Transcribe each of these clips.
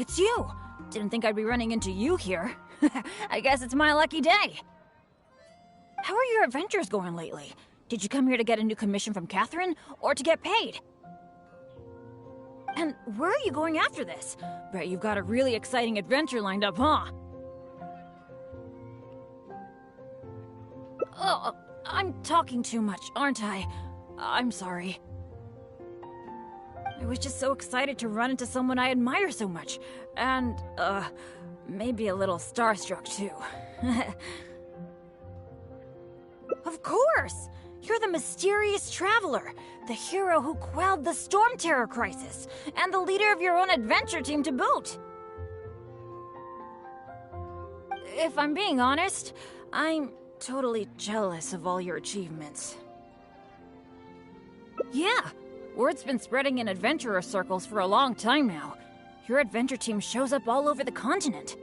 it's you! Didn't think I'd be running into you here. I guess it's my lucky day. How are your adventures going lately? Did you come here to get a new commission from Catherine, or to get paid? And where are you going after this? Bet you've got a really exciting adventure lined up, huh? Oh, I'm talking too much, aren't I? I'm sorry. I was just so excited to run into someone I admire so much. And, maybe a little starstruck, too. Of course! You're the mysterious traveler, the hero who quelled the Storm Terror crisis, and the leader of your own adventure team to boot. If I'm being honest, I'm totally jealous of all your achievements. Yeah, word's been spreading in adventurer circles for a long time now. Your adventure team shows up all over the continent.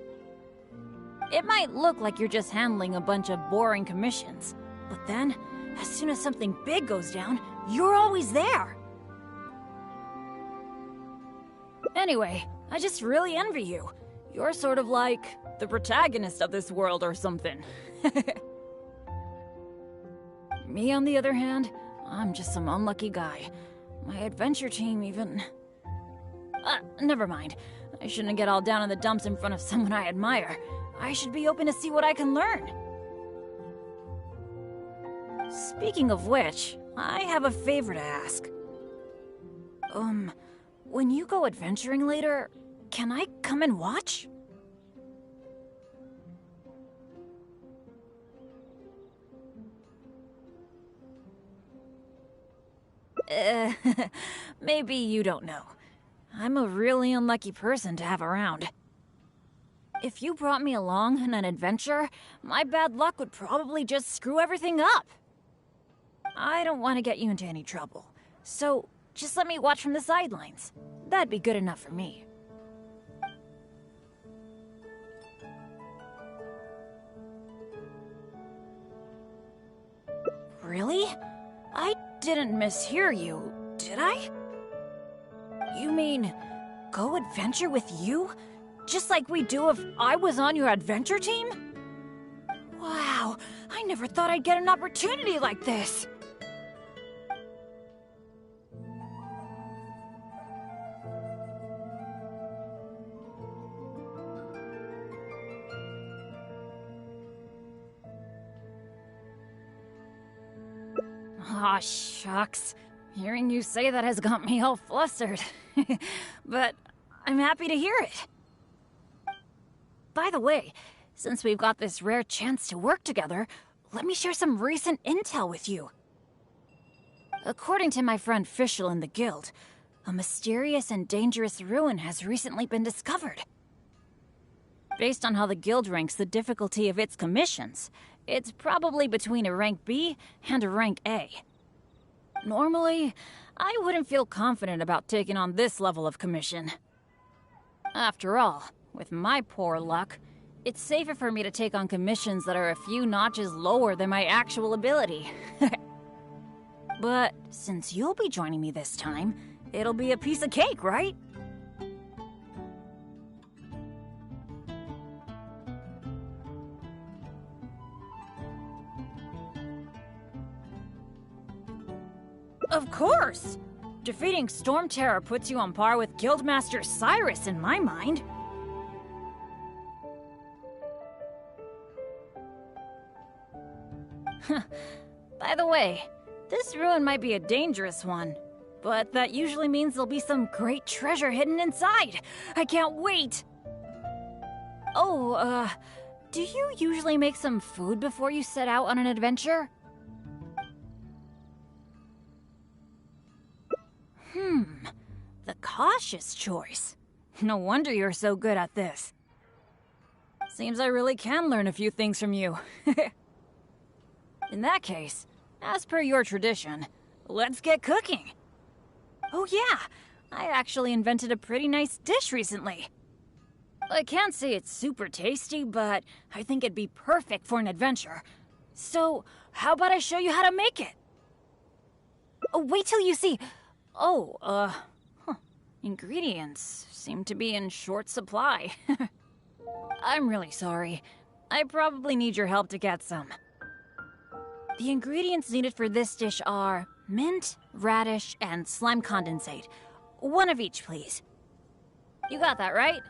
It might look like you're just handling a bunch of boring commissions, but then, as soon as something big goes down, you're always there. Anyway, I just really envy you. You're sort of like the protagonist of this world or something. Me, on the other hand, I'm just some unlucky guy. My adventure team even... never mind. I shouldn't get all down in the dumps in front of someone I admire. I should be open to see what I can learn. Speaking of which, I have a favor to ask. When you go adventuring later, can I come and watch? Maybe you don't know. I'm a really unlucky person to have around. If you brought me along on an adventure, my bad luck would probably just screw everything up. I don't want to get you into any trouble, so just let me watch from the sidelines. That'd be good enough for me. Really? I didn't mishear you, did I? You mean, go adventure with you? Just like we do if I was on your adventure team? Wow, I never thought I'd get an opportunity like this. Aw, shucks. Hearing you say that has got me all flustered. But I'm happy to hear it. By the way, since we've got this rare chance to work together, let me share some recent intel with you. According to my friend Fischl in the guild, a mysterious and dangerous ruin has recently been discovered. Based on how the guild ranks the difficulty of its commissions, it's probably between a rank B and a rank A. Normally, I wouldn't feel confident about taking on this level of commission. After all, with my poor luck, it's safer for me to take on commissions that are a few notches lower than my actual ability. But since you'll be joining me this time, it'll be a piece of cake, right? Of course! Defeating Storm Terror puts you on par with Guildmaster Cyrus in my mind. By the way, this ruin might be a dangerous one, but that usually means there'll be some great treasure hidden inside. I can't wait! Oh, do you usually make some food before you set out on an adventure? The cautious choice. No wonder you're so good at this. Seems I really can learn a few things from you. In that case, as per your tradition, let's get cooking. Oh yeah, I actually invented a pretty nice dish recently. I can't say it's super tasty, but I think it'd be perfect for an adventure. So, how about I show you how to make it? Oh, wait till you see... Oh, Ingredients seem to be in short supply. I'm really sorry. I probably need your help to get some. The ingredients needed for this dish are mint, radish, and slime condensate. One of each, please. You got that, right?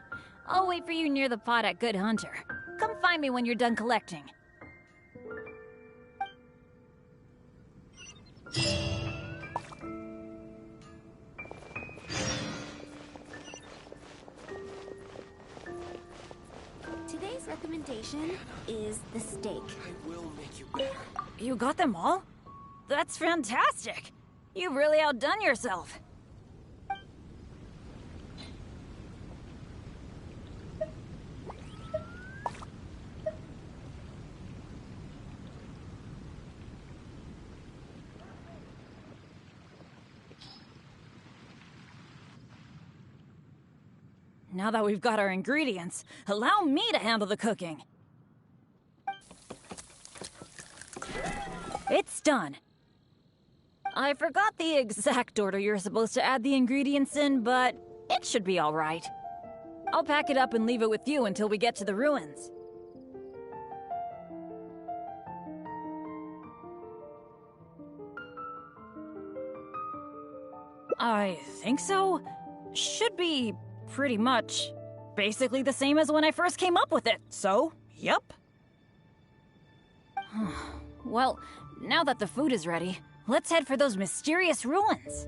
I'll wait for you near the pot at Good Hunter. Come find me when you're done collecting. Today's recommendation is the steak. I will make you better. You got them all? That's fantastic! You've really outdone yourself. Now that we've got our ingredients, allow me to handle the cooking. It's done. I forgot the exact order you're supposed to add the ingredients in, but it should be all right. I'll pack it up and leave it with you until we get to the ruins. I think so. Should be pretty much basically the same as when I first came up with it, so, yep. Well, now that the food is ready, let's head for those mysterious ruins.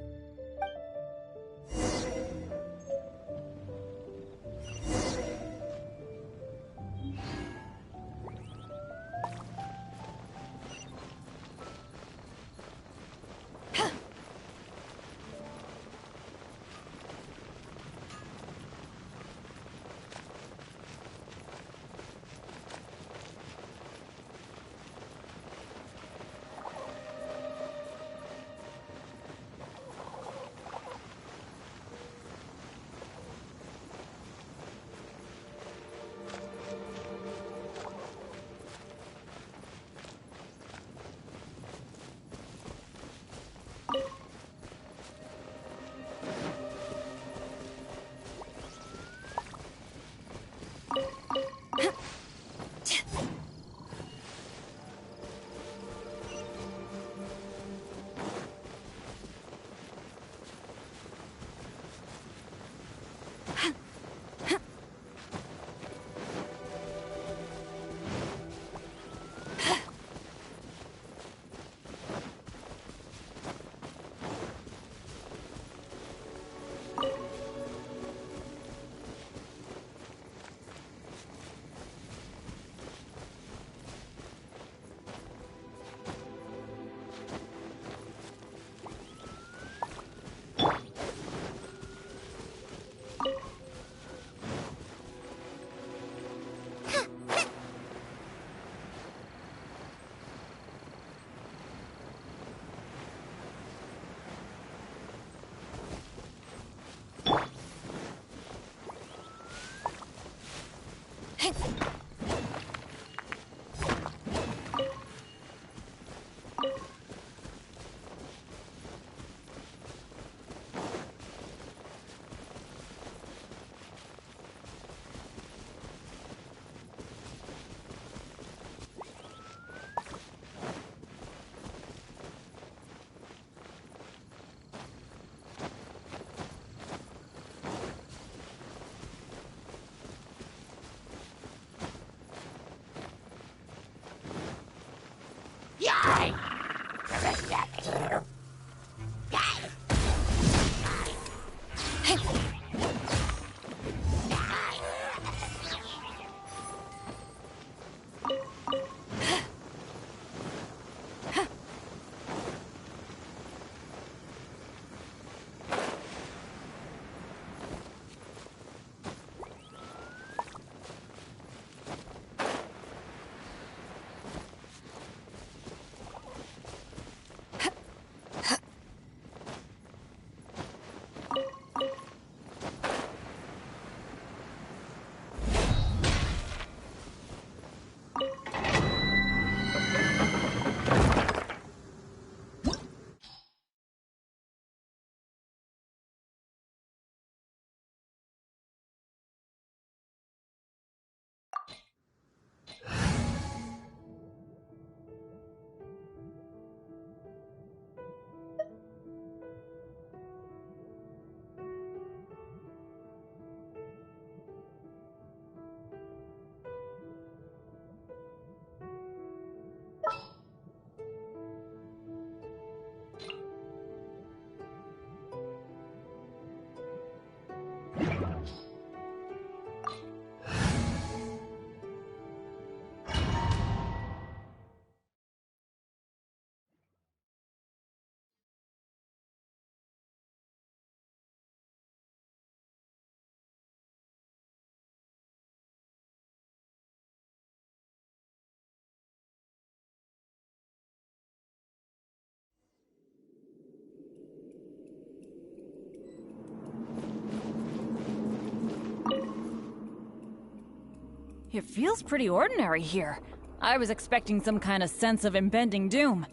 It feels pretty ordinary here. I was expecting some kind of sense of impending doom.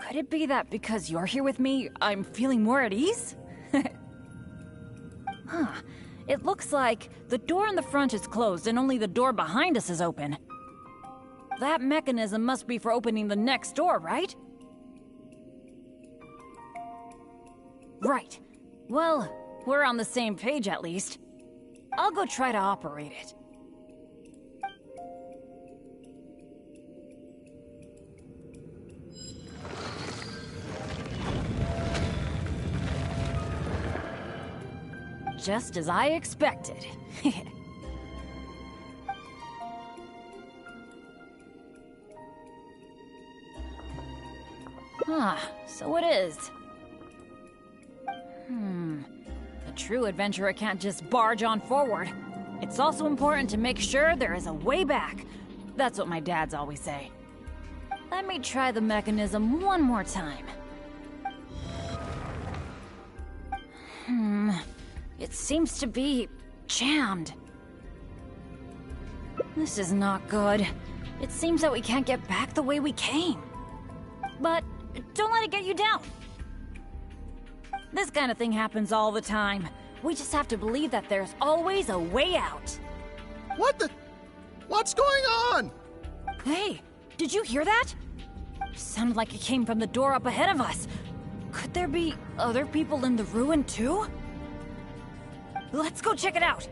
Could it be that because you're here with me, I'm feeling more at ease? Huh. It looks like the door in the front is closed and only the door behind us is open. That mechanism must be for opening the next door, right? Right. Well, we're on the same page at least. I'll go try to operate it. Just as I expected. So it is. A true adventurer can't just barge on forward. It's also important to make sure there is a way back. That's what my dads always say. Let me try the mechanism one more time. It seems to be jammed. This is not good. It seems that we can't get back the way we came. But don't let it get you down. This kind of thing happens all the time. We just have to believe that there's always a way out. What's going on? Hey, did you hear that? Sounded like it came from the door up ahead of us. Could there be other people in the ruin too? Let's go check it out.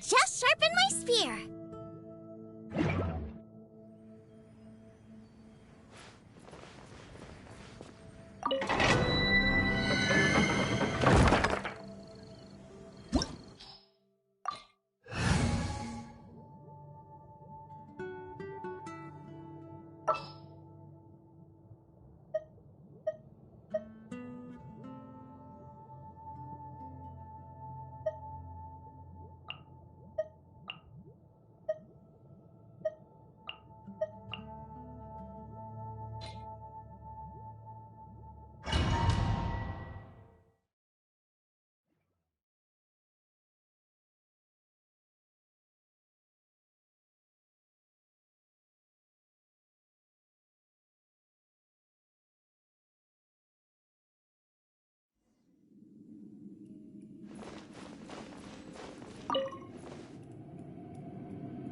Just sharpen my spear.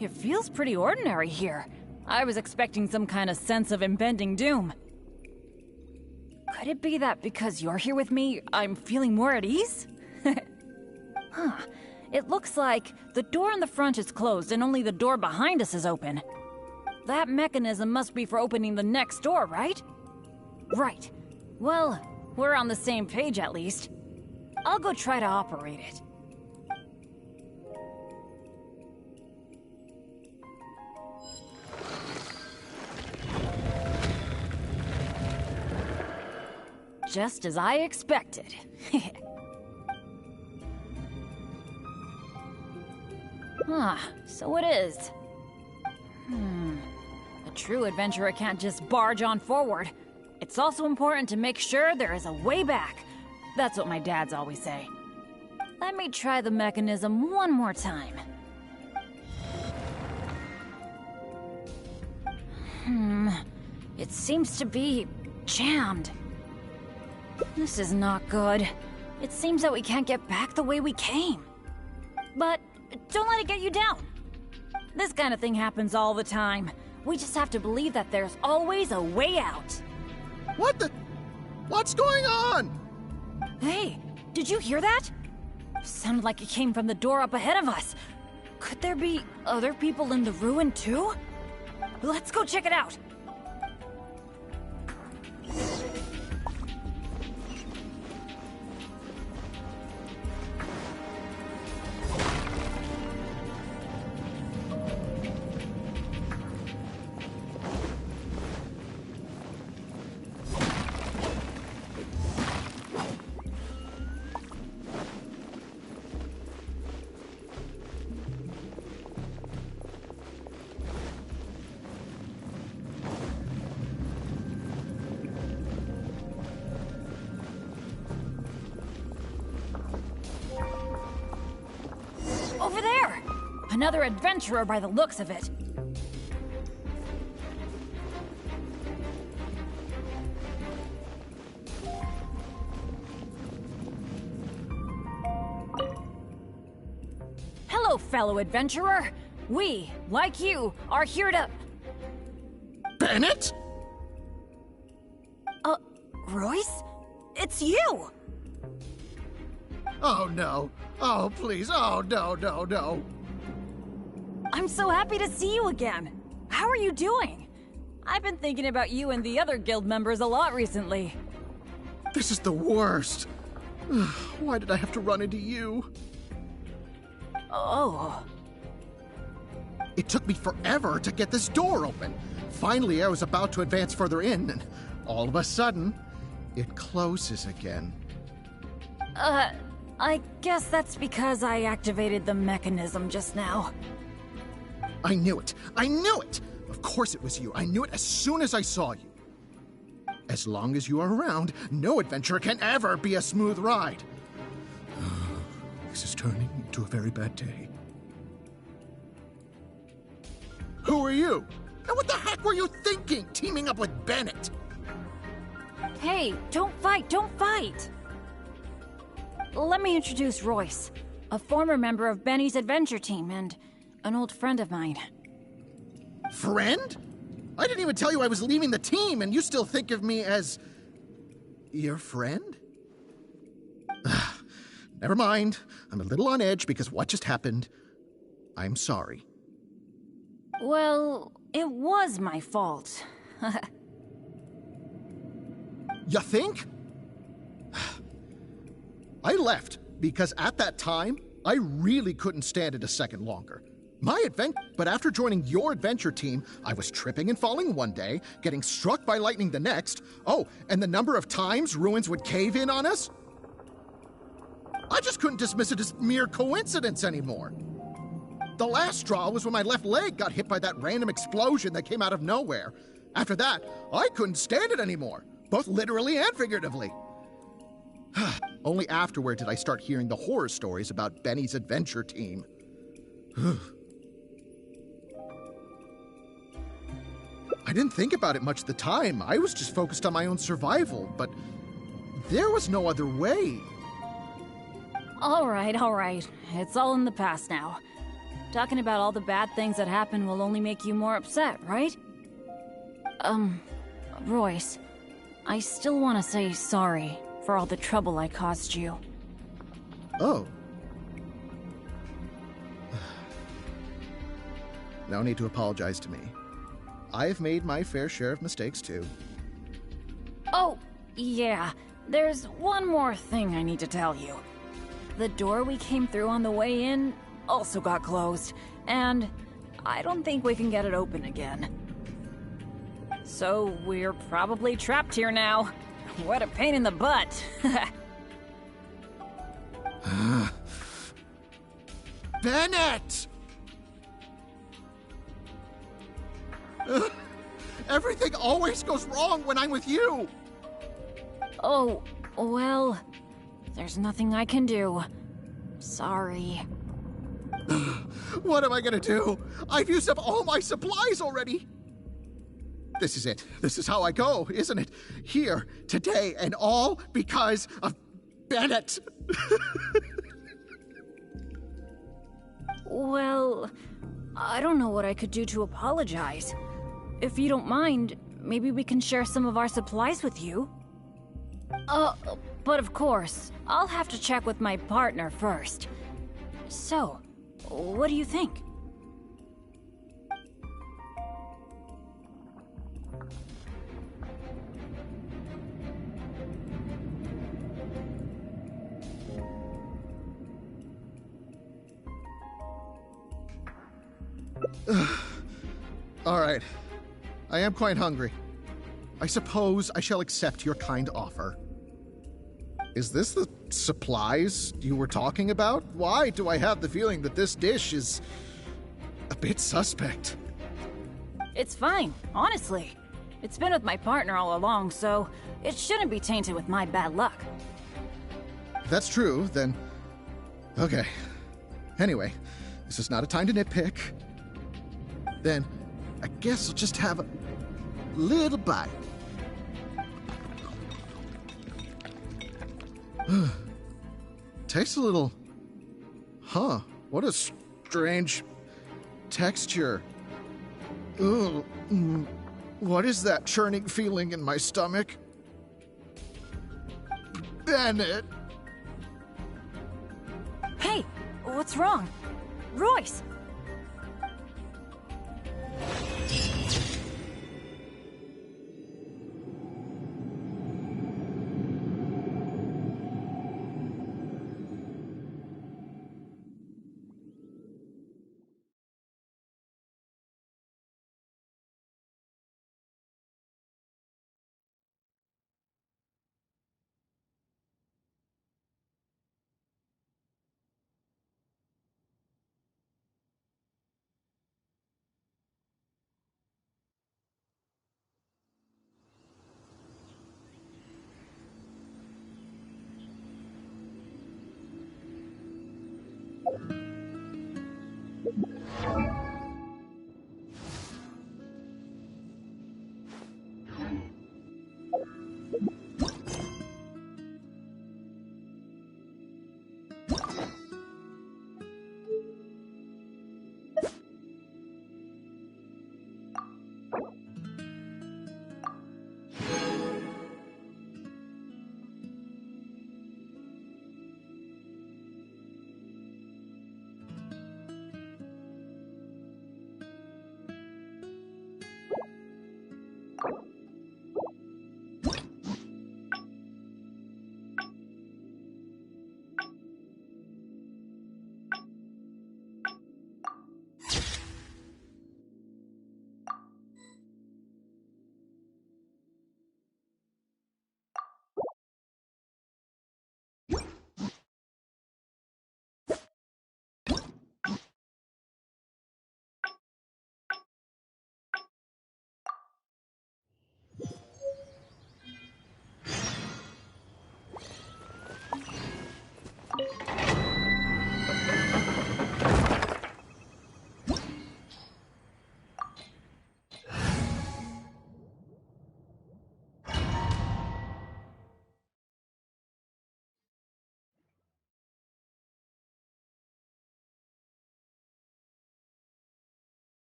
It feels pretty ordinary here. I was expecting some kind of sense of impending doom. Could it be that because you're here with me, I'm feeling more at ease? Huh. It looks like the door in the front is closed and only the door behind us is open. That mechanism must be for opening the next door, right? Right. Well, we're on the same page at least. I'll go try to operate it. Just as I expected. So it is. A true adventurer can't just barge on forward. It's also important to make sure there is a way back. That's what my dads always say. Let me try the mechanism one more time. It seems to be jammed. This is not good. It seems that we can't get back the way we came. But don't let it get you down. This kind of thing happens all the time. We just have to believe that there's always a way out. What the? What's going on? Hey, did you hear that? Sounded like it came from the door up ahead of us. Could there be other people in the ruin too? Let's go check it out. Over there! Another adventurer by the looks of it. Hello, fellow adventurer. We, like you, are here to... Bennett? Royce? It's you! Oh no. Oh please. Oh no. I'm so happy to see you again. How are you doing? I've been thinking about you and the other guild members a lot recently. This is the worst. Why did I have to run into you? Oh. It took me forever to get this door open. Finally, I was about to advance further in, and all of a sudden, it closes again. I guess that's because I activated the mechanism just now. I knew it! I knew it! Of course it was you. I knew it as soon as I saw you. As long as you are around, no adventure can ever be a smooth ride. This is turning into a very bad day. Who are you? And what the heck were you thinking, teaming up with Bennett? Hey, don't fight, don't fight! Let me introduce Royce, a former member of Benny's adventure team and an old friend of mine. Friend? I didn't even tell you I was leaving the team, and you still think of me as... your friend? Never mind. I'm a little on edge because what just happened. I'm sorry. Well, it was my fault. You think? I left because at that time, I really couldn't stand it a second longer. But after joining your adventure team, I was tripping and falling one day, getting struck by lightning the next. Oh, and the number of times ruins would cave in on us? I just couldn't dismiss it as mere coincidence anymore. The last straw was when my left leg got hit by that random explosion that came out of nowhere. After that, I couldn't stand it anymore, both literally and figuratively. Only afterward did I start hearing the horror stories about Benny's adventure team. I didn't think about it much at the time. I was just focused on my own survival, but there was no other way. All right. It's all in the past now. Talking about all the bad things that happened will only make you more upset, right? Royce, I still want to say sorry for all the trouble I caused you. Oh. No need to apologize to me. I've made my fair share of mistakes too. Oh, yeah. There's one more thing I need to tell you. The door we came through on the way in also got closed, and I don't think we can get it open again. So we're probably trapped here now. What a pain in the butt. Bennett! Everything always goes wrong when I'm with you! Oh, well, there's nothing I can do. Sorry. What am I gonna do? I've used up all my supplies already! This is it. This is how I go, isn't it? Here, today, and all because of Bennett! Well, I don't know what I could do to apologize. If you don't mind, maybe we can share some of our supplies with you. But of course, I'll have to check with my partner first. So, what do you think? All right. I am quite hungry. I suppose I shall accept your kind offer. Is this the supplies you were talking about? Why do I have the feeling that this dish is a bit suspect? It's fine, honestly. It's been with my partner all along, so it shouldn't be tainted with my bad luck. If that's true, then... Okay. Anyway, this is not a time to nitpick. Then, I guess I'll just have a little bite. Tastes a little... Huh, what a strange texture. Ugh. What is that churning feeling in my stomach? Bennett! Hey, what's wrong? Royce!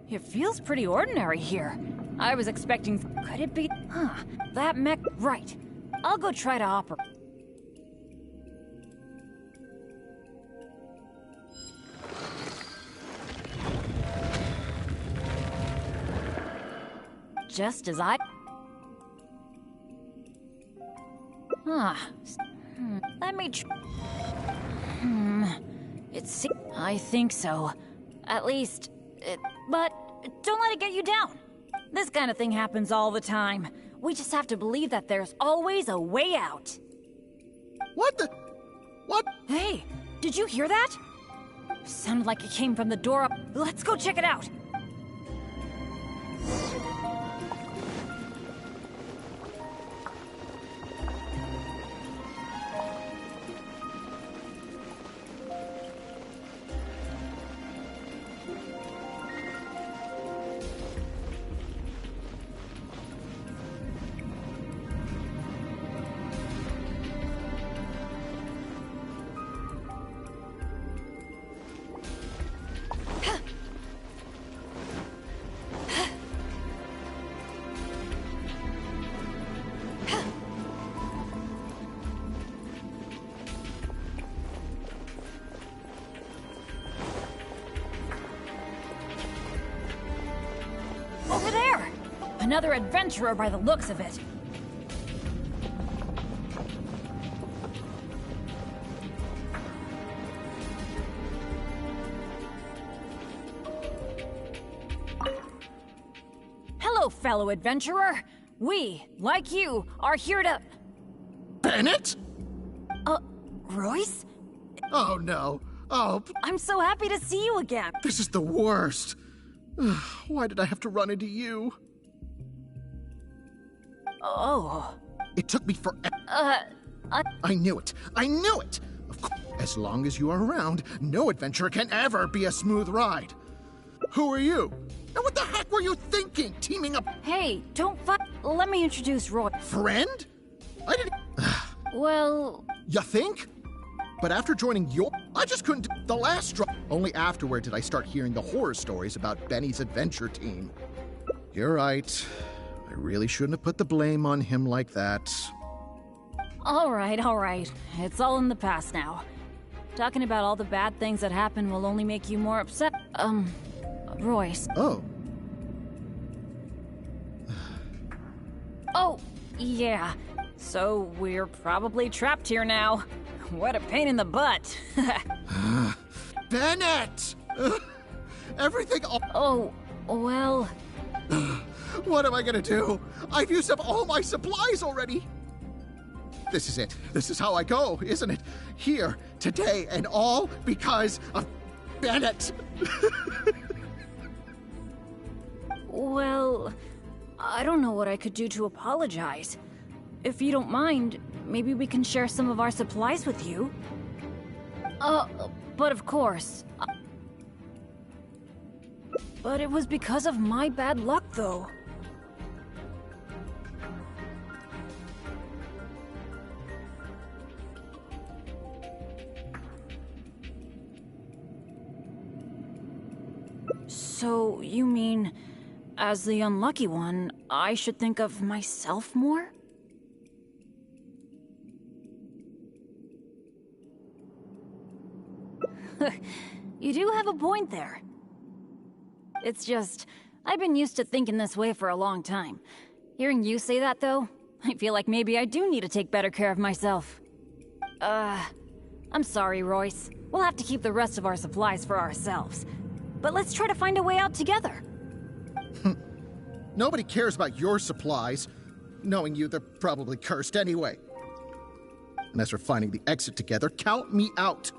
It feels pretty ordinary here. I was expecting... Could it be... Huh. That mech... Right. I'll go try to operate. Just as I... Huh. Let me It's... I think so. At least... But don't let it get you down. This kind of thing happens all the time. We just have to believe that there's always a way out. What the... What? Hey, did you hear that? Sounded like it came from the door up. Let's go check it out. Over there! Another adventurer by the looks of it. Hello, fellow adventurer. We, like you, are here to... Bennett? Royce? Oh, no. Oh, I'm so happy to see you again. this is the worst. Why did I have to run into you? Oh. It took me forever. I knew it. I knew it! Of course, as long as you are around, no adventure can ever be a smooth ride. Who are you? And what the heck were you thinking, teaming up? Hey, don't fight. Let me introduce Roy. Friend? I didn't... Well... You think? But after joining your... I just couldn't do the last drop. Only afterward did I start hearing the horror stories about Benny's adventure team. You're right. I really shouldn't have put the blame on him like that. All right. It's all in the past now. Talking about all the bad things that happened will only make you more upset. Royce. Oh. Oh, yeah. So we're probably trapped here now. What a pain in the butt. Bennett! Everything... Oh, well... What am I gonna do? I've used up all my supplies already! This is it. This is how I go, isn't it? Here, today, and all because of Bennett! Well, I don't know what I could do to apologize. If you don't mind, maybe we can share some of our supplies with you. But of course... But it was because of my bad luck, though. So, you mean, as the unlucky one, I should think of myself more? You do have a point there. It's just, I've been used to thinking this way for a long time. Hearing you say that, though, I feel like maybe I do need to take better care of myself. I'm sorry, Royce. We'll have to keep the rest of our supplies for ourselves. But let's try to find a way out together. Nobody cares about your supplies. Knowing you, they're probably cursed anyway. And as for finding the exit together, count me out.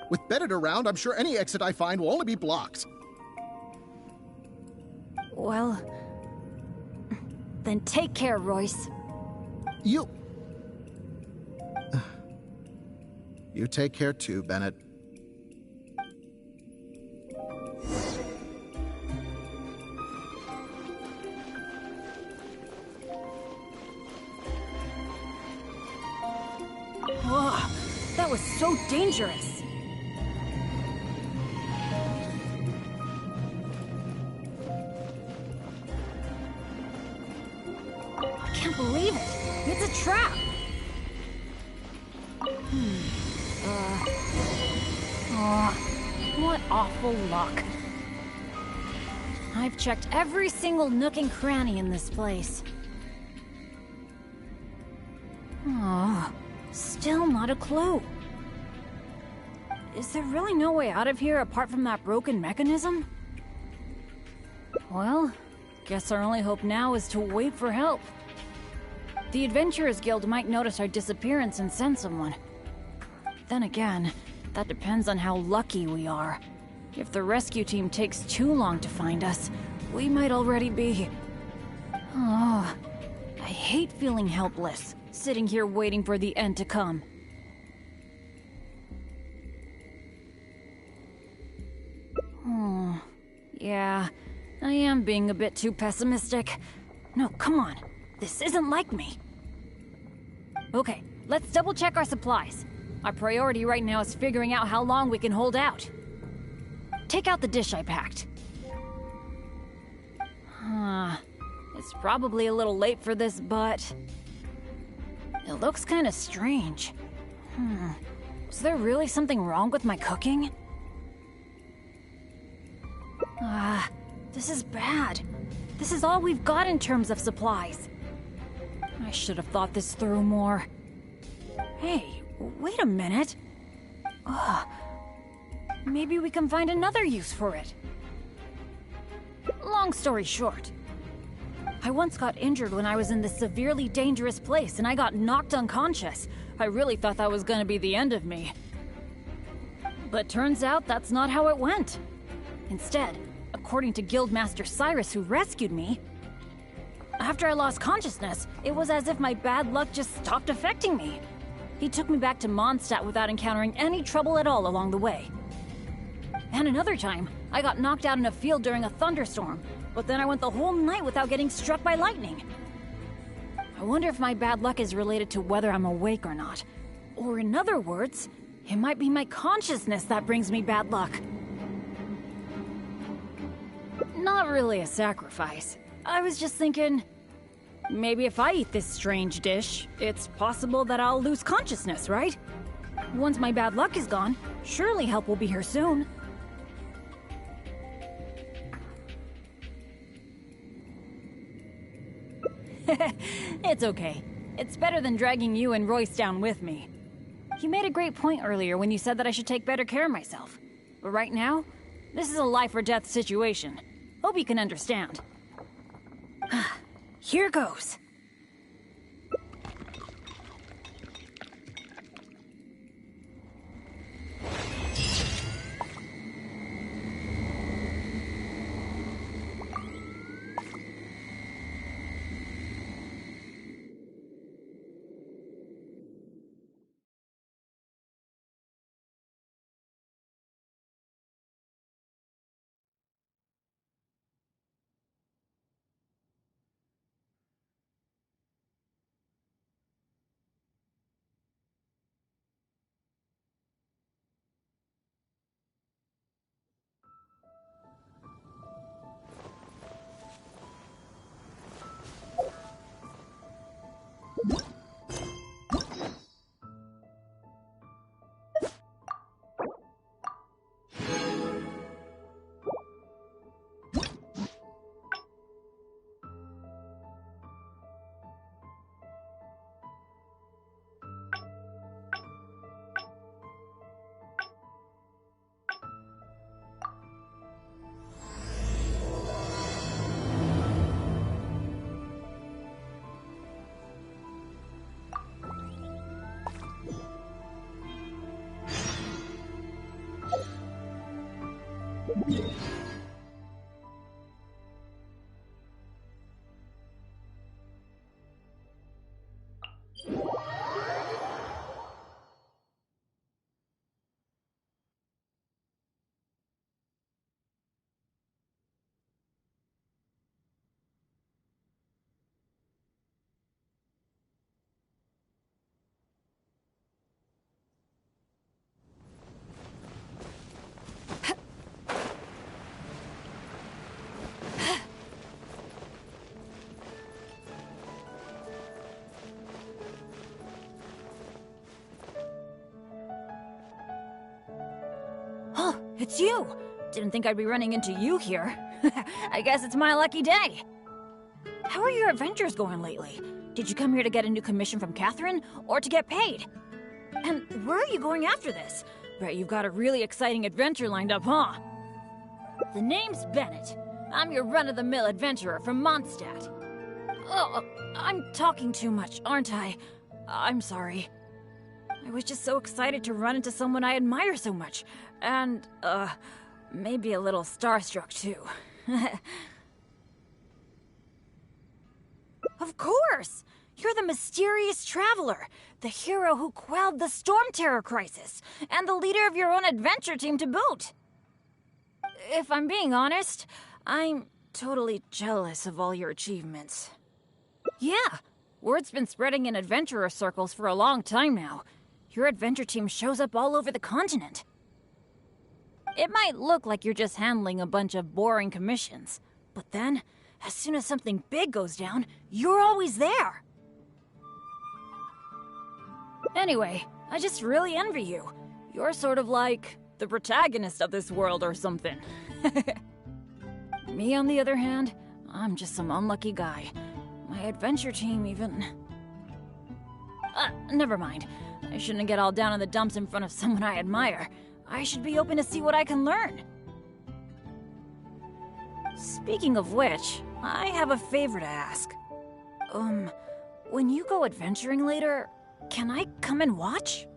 With Bennett around, I'm sure any exit I find will only be blocked. Well... Then take care, Royce. You take care too, Bennett. Whoa, that was so dangerous. can't believe it. It's a trap. What awful luck. I've checked every single nook and cranny in this place. Oh, still not a clue. Is there really no way out of here apart from that broken mechanism? Well, guess our only hope now is to wait for help. The Adventurers Guild might notice our disappearance and send someone. Then again, that depends on how lucky we are. If the rescue team takes too long to find us, we might already be... Oh, I hate feeling helpless, sitting here waiting for the end to come. Yeah, I am being a bit too pessimistic. No, come on. This isn't like me. Okay, let's double check our supplies. Our priority right now is figuring out how long we can hold out. Take out the dish I packed. It's probably a little late for this, but... It looks kinda strange. Is there really something wrong with my cooking? This is bad. This is all we've got in terms of supplies. I should have thought this through more. Hey, wait a minute. Maybe we can find another use for it. Long story short, I once got injured when I was in this severely dangerous place and I got knocked unconscious. I really thought that was gonna be the end of me. But turns out that's not how it went. Instead, according to Guildmaster Cyrus, who rescued me, after I lost consciousness, it was as if my bad luck just stopped affecting me. He took me back to Mondstadt without encountering any trouble at all along the way. And another time, I got knocked out in a field during a thunderstorm, but then I went the whole night without getting struck by lightning. I wonder if my bad luck is related to whether I'm awake or not. Or in other words, it might be my consciousness that brings me bad luck. Not really a sacrifice. I was just thinking, maybe if I eat this strange dish, it's possible that I'll lose consciousness, right? Once my bad luck is gone, surely help will be here soon. It's okay. It's better than dragging you and Royce down with me. You made a great point earlier when you said that I should take better care of myself. But right now, this is a life or death situation. Hope you can understand. Here goes. It's you! Didn't think I'd be running into you here. I guess it's my lucky day. How are your adventures going lately? Did you come here to get a new commission from Catherine, or to get paid? And where are you going after this? Bet you've got a really exciting adventure lined up, huh? The name's Bennett. I'm your run-of-the-mill adventurer from Mondstadt. Oh, I'm talking too much, aren't I? I'm sorry. I was just so excited to run into someone I admire so much. And, maybe a little starstruck, too. Of course! You're the mysterious traveler, the hero who quelled the Storm Terror crisis, and the leader of your own adventure team to boot. If I'm being honest, I'm totally jealous of all your achievements. Yeah, word's been spreading in adventurer circles for a long time now. Your adventure team shows up all over the continent. It might look like you're just handling a bunch of boring commissions, but then, as soon as something big goes down, you're always there. Anyway, I just really envy you. You're sort of like the protagonist of this world or something. Me, on the other hand, I'm just some unlucky guy. My adventure team even... never mind. I shouldn't get all down in the dumps in front of someone I admire. I should be open to see what I can learn. Speaking of which, I have a favor to ask. When you go adventuring later, can I come and watch?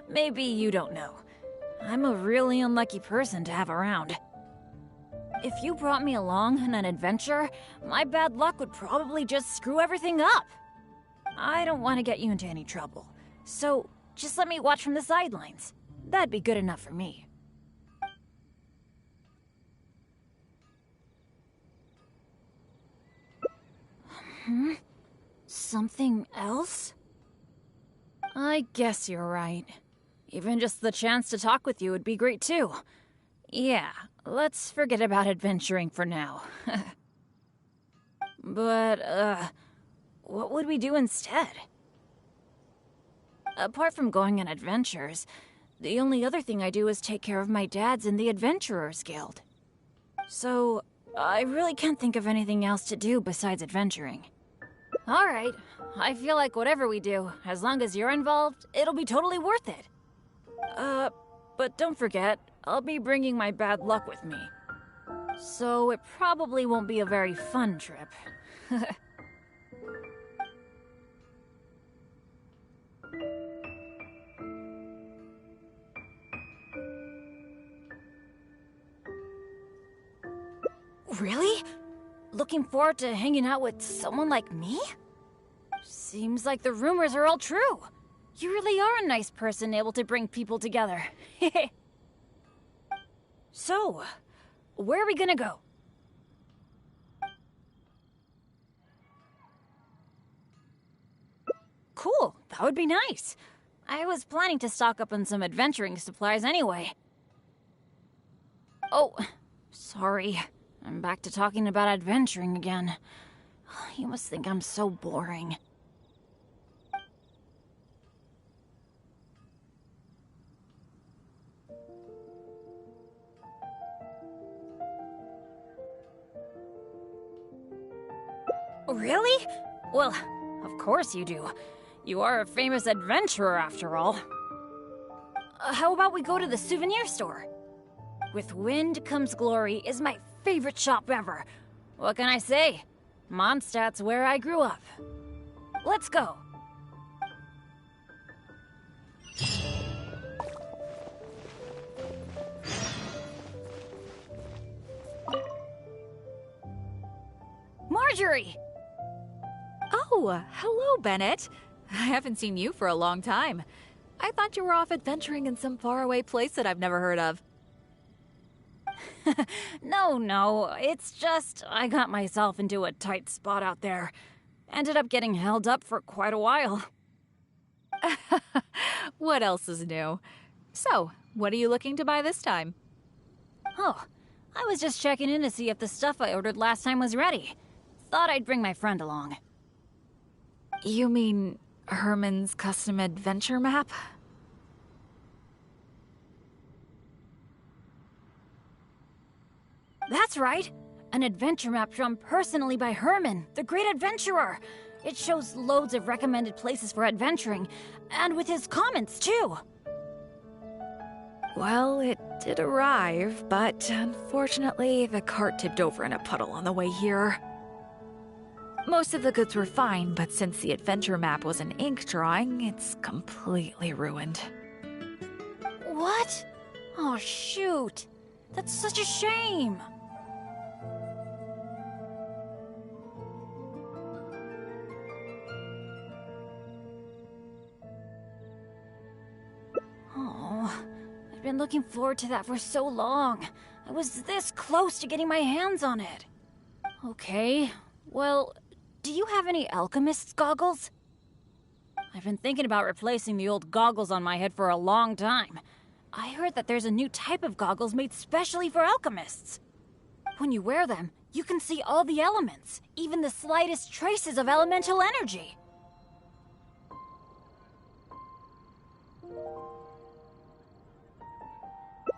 Maybe you don't know. I'm a really unlucky person to have around. If you brought me along on an adventure, my bad luck would probably just screw everything up. I don't want to get you into any trouble, so just let me watch from the sidelines. That'd be good enough for me. Something else? I guess you're right. Even just the chance to talk with you would be great too. Yeah, let's forget about adventuring for now. But, what would we do instead? Apart from going on adventures, the only other thing I do is take care of my dad's in the Adventurers Guild. So, I really can't think of anything else to do besides adventuring. Alright, I feel like whatever we do, as long as you're involved, it'll be totally worth it. But don't forget, I'll be bringing my bad luck with me. So it probably won't be a very fun trip. Really? Looking forward to hanging out with someone like me? Seems like the rumors are all true. You really are a nice person able to bring people together. So, where are we gonna go? Cool, that would be nice. I was planning to stock up on some adventuring supplies anyway. Oh, sorry. I'm back to talking about adventuring again. You must think I'm so boring. Really? Well, of course you do. You are a famous adventurer after all. How about we go to the souvenir store? With Wind Comes Glory is my favorite shop ever. What can I say? Mondstadt's where I grew up. Let's go. Marjorie! Oh, hello, Bennett. I haven't seen you for a long time. I thought you were off adventuring in some faraway place that I've never heard of. No, it's just I got myself into a tight spot out there. Ended up getting held up for quite a while. What else is new? So, what are you looking to buy this time? Oh, I was just checking in to see if the stuff I ordered last time was ready. Thought I'd bring my friend along. You mean Herman's custom adventure map? That's right. An adventure map drawn personally by Herman, the great adventurer. It shows loads of recommended places for adventuring, and with his comments, too. Well, it did arrive, but unfortunately, the cart tipped over in a puddle on the way here. Most of the goods were fine, but since the adventure map was an ink drawing, it's completely ruined. What? Oh, shoot. That's such a shame. Oh, I've been looking forward to that for so long. I was this close to getting my hands on it. Okay, well, do you have any alchemist's goggles? I've been thinking about replacing the old goggles on my head for a long time. I heard that there's a new type of goggles made specially for alchemists. When you wear them, you can see all the elements, even the slightest traces of elemental energy.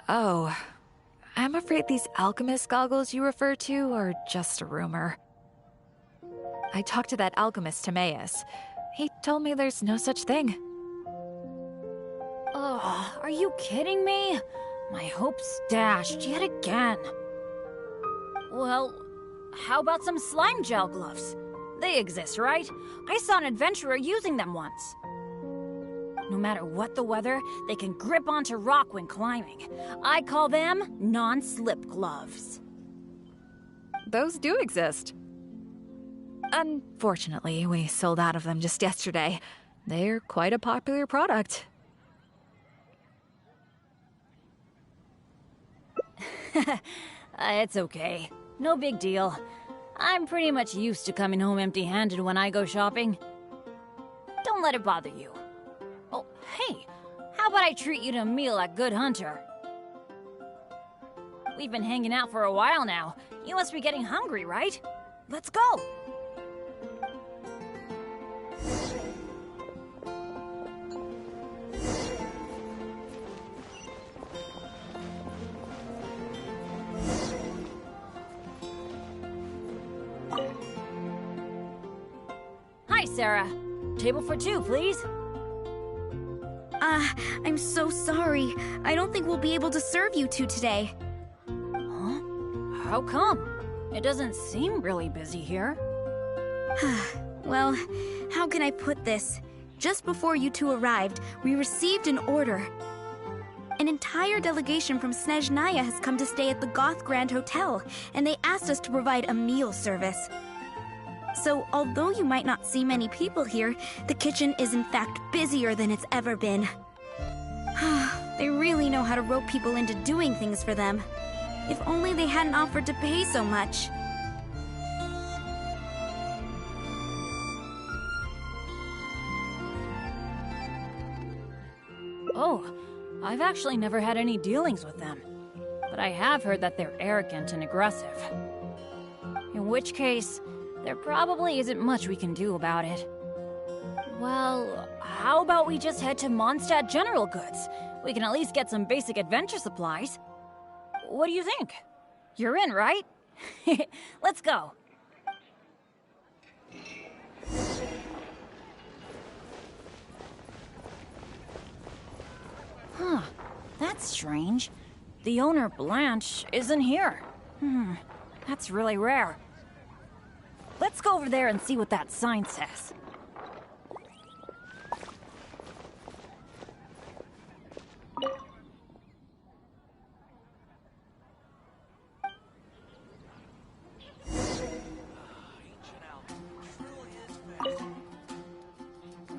Oh, I'm afraid these alchemist goggles you refer to are just a rumor. I talked to that alchemist, Timaeus. He told me there's no such thing. Ugh, are you kidding me? My hopes dashed yet again. Well, how about some slime gel gloves? They exist, right? I saw an adventurer using them once. No matter what the weather, they can grip onto rock when climbing. I call them non-slip gloves. Those do exist. Unfortunately, we sold out of them just yesterday. They're quite a popular product. It's okay. No big deal. I'm pretty much used to coming home empty-handed when I go shopping. Don't let it bother you. Oh, hey, how about I treat you to a meal at Good Hunter? We've been hanging out for a while now. You must be getting hungry, right? Let's go! Hi, Sarah. Table for two, please. I'm so sorry. I don't think we'll be able to serve you two today. Huh? How come? It doesn't seem really busy here. Well, how can I put this? Just before you two arrived, we received an order. An entire delegation from Snezhnaya has come to stay at the Goth Grand Hotel, and they asked us to provide a meal service. So, although you might not see many people here, the kitchen is in fact busier than it's ever been. They really know how to rope people into doing things for them. If only they hadn't offered to pay so much. Oh, I've actually never had any dealings with them. But I have heard that they're arrogant and aggressive. In which case, there probably isn't much we can do about it. Well, how about we just head to Mondstadt General Goods? We can at least get some basic adventure supplies. What do you think? You're in, right? Let's go. Huh, that's strange. The owner, Blanche, isn't here. That's really rare. Let's go over there and see what that sign says.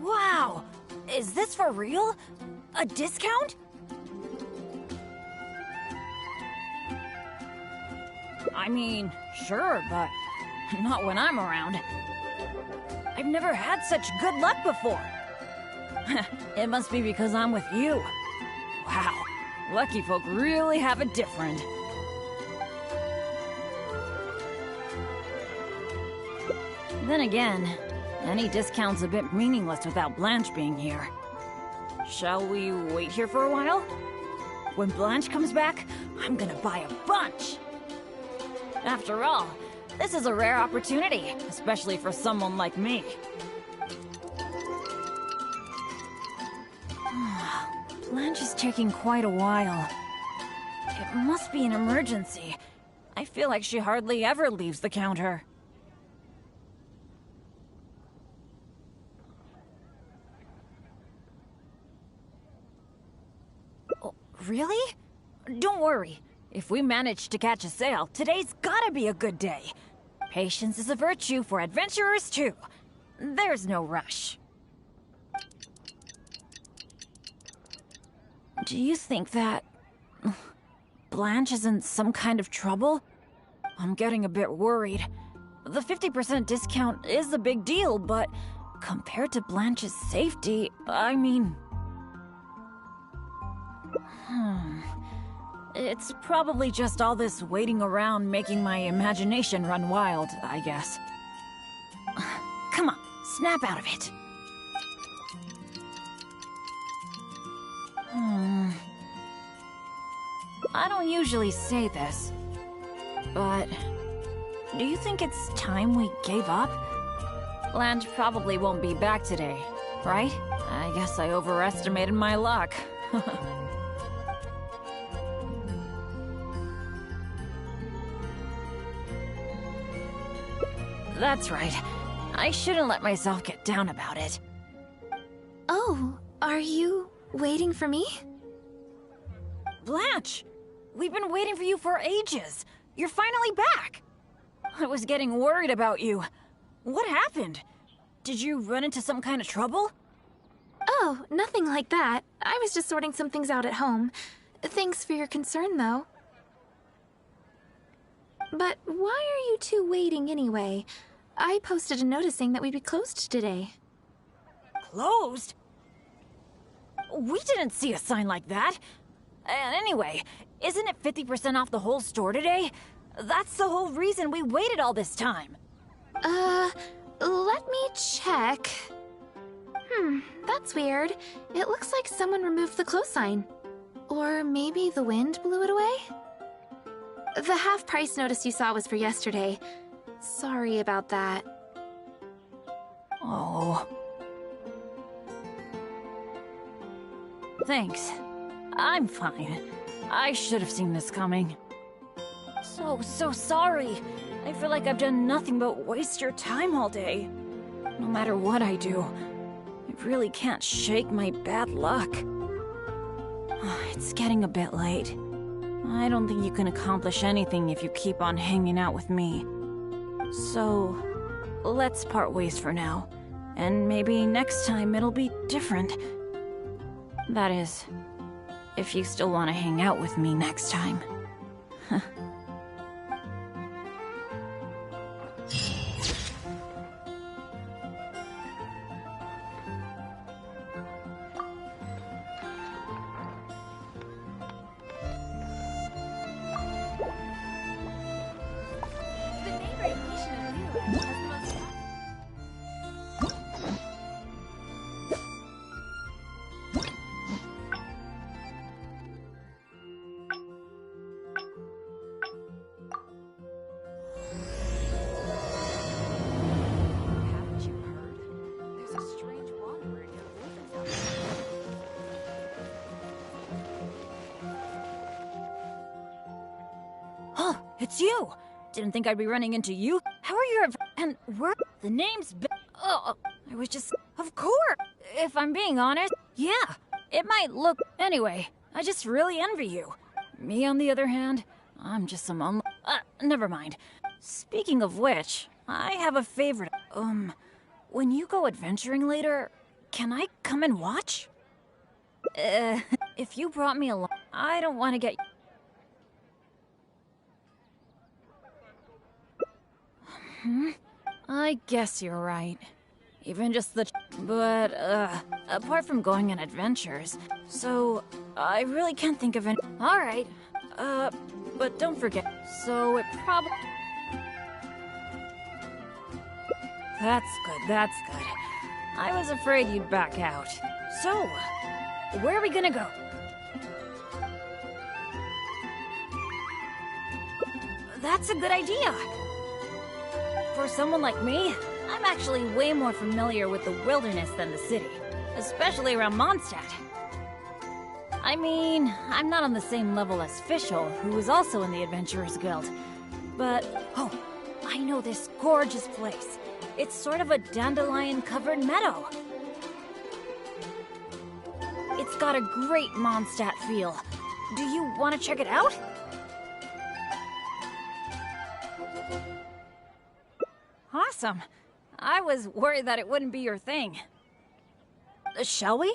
Wow! Is this for real? A discount? I mean, sure, but not when I'm around. I've never had such good luck before. It must be because I'm with you. Wow, lucky folk really have it different. Then again, any discount's a bit meaningless without Blanche being here. Shall we wait here for a while? When Blanche comes back, I'm gonna buy a bunch! After all, this is a rare opportunity, especially for someone like me. Lunch is taking quite a while. It must be an emergency. I feel like she hardly ever leaves the counter. Oh, really? Don't worry. If we manage to catch a sale, today's gotta be a good day. Patience is a virtue for adventurers too. There's no rush. Do you think that Blanche is in some kind of trouble? I'm getting a bit worried. The 50% discount is a big deal, but compared to Blanche's safety, I mean... It's probably just all this waiting around making my imagination run wild, I guess. Come on, snap out of it. I don't usually say this, but do you think it's time we gave up? Blanche probably won't be back today, right? I guess I overestimated my luck. That's right. I shouldn't let myself get down about it. Oh, are you waiting for me? Blanche! We've been waiting for you for ages. You're finally back. I was getting worried about you. What happened? Did you run into some kind of trouble? Oh, nothing like that. I was just sorting some things out at home. Thanks for your concern, though. But why are you two waiting anyway? I posted a notice saying that we'd be closed today. Closed? We didn't see a sign like that. Anyway, isn't it 50% off the whole store today? That's the whole reason we waited all this time. Let me check. That's weird. It looks like someone removed the close sign. Or maybe the wind blew it away? The half-price notice you saw was for yesterday. Sorry about that. Oh. Thanks. I'm fine. I should have seen this coming. So sorry. I feel like I've done nothing but waste your time all day. No matter what I do, I really can't shake my bad luck. It's getting a bit late. I don't think you can accomplish anything if you keep on hanging out with me. So, let's part ways for now. And maybe next time it'll be different. That is, if you still want to hang out with me next time. Oh, it's you! Didn't think I'd be running into you. How are your and where the name's oh, I was just of course. If I'm being honest, yeah, it might look anyway. I just really envy you. Me on the other hand, I'm just some never mind. Speaking of which, I have a favorite. When you go adventuring later, can I come and watch? If you brought me along, I don't want to get. I guess you're right. Even just the but, apart from going on adventures, so I really can't think of any. Alright, but don't forget, so it probably. That's good. I was afraid you'd back out. So, where are we gonna go? That's a good idea. For someone like me, I'm actually way more familiar with the wilderness than the city, especially around Mondstadt. I mean, I'm not on the same level as Fischl, who is also in the Adventurers Guild. But, oh, I know this gorgeous place. It's sort of a dandelion-covered meadow. It's got a great Mondstadt feel. Do you want to check it out? Awesome. I was worried that it wouldn't be your thing. Shall we?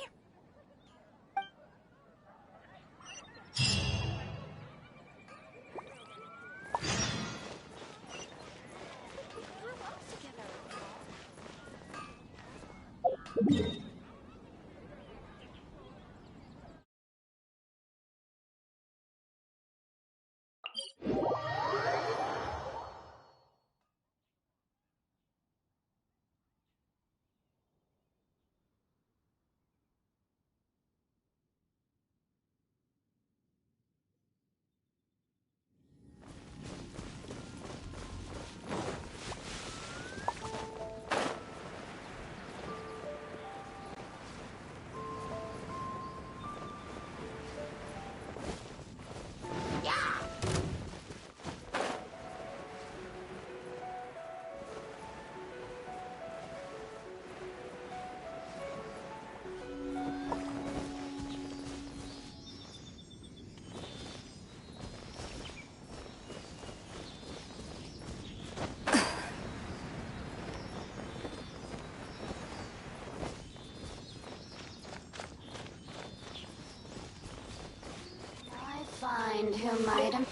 Find who might have...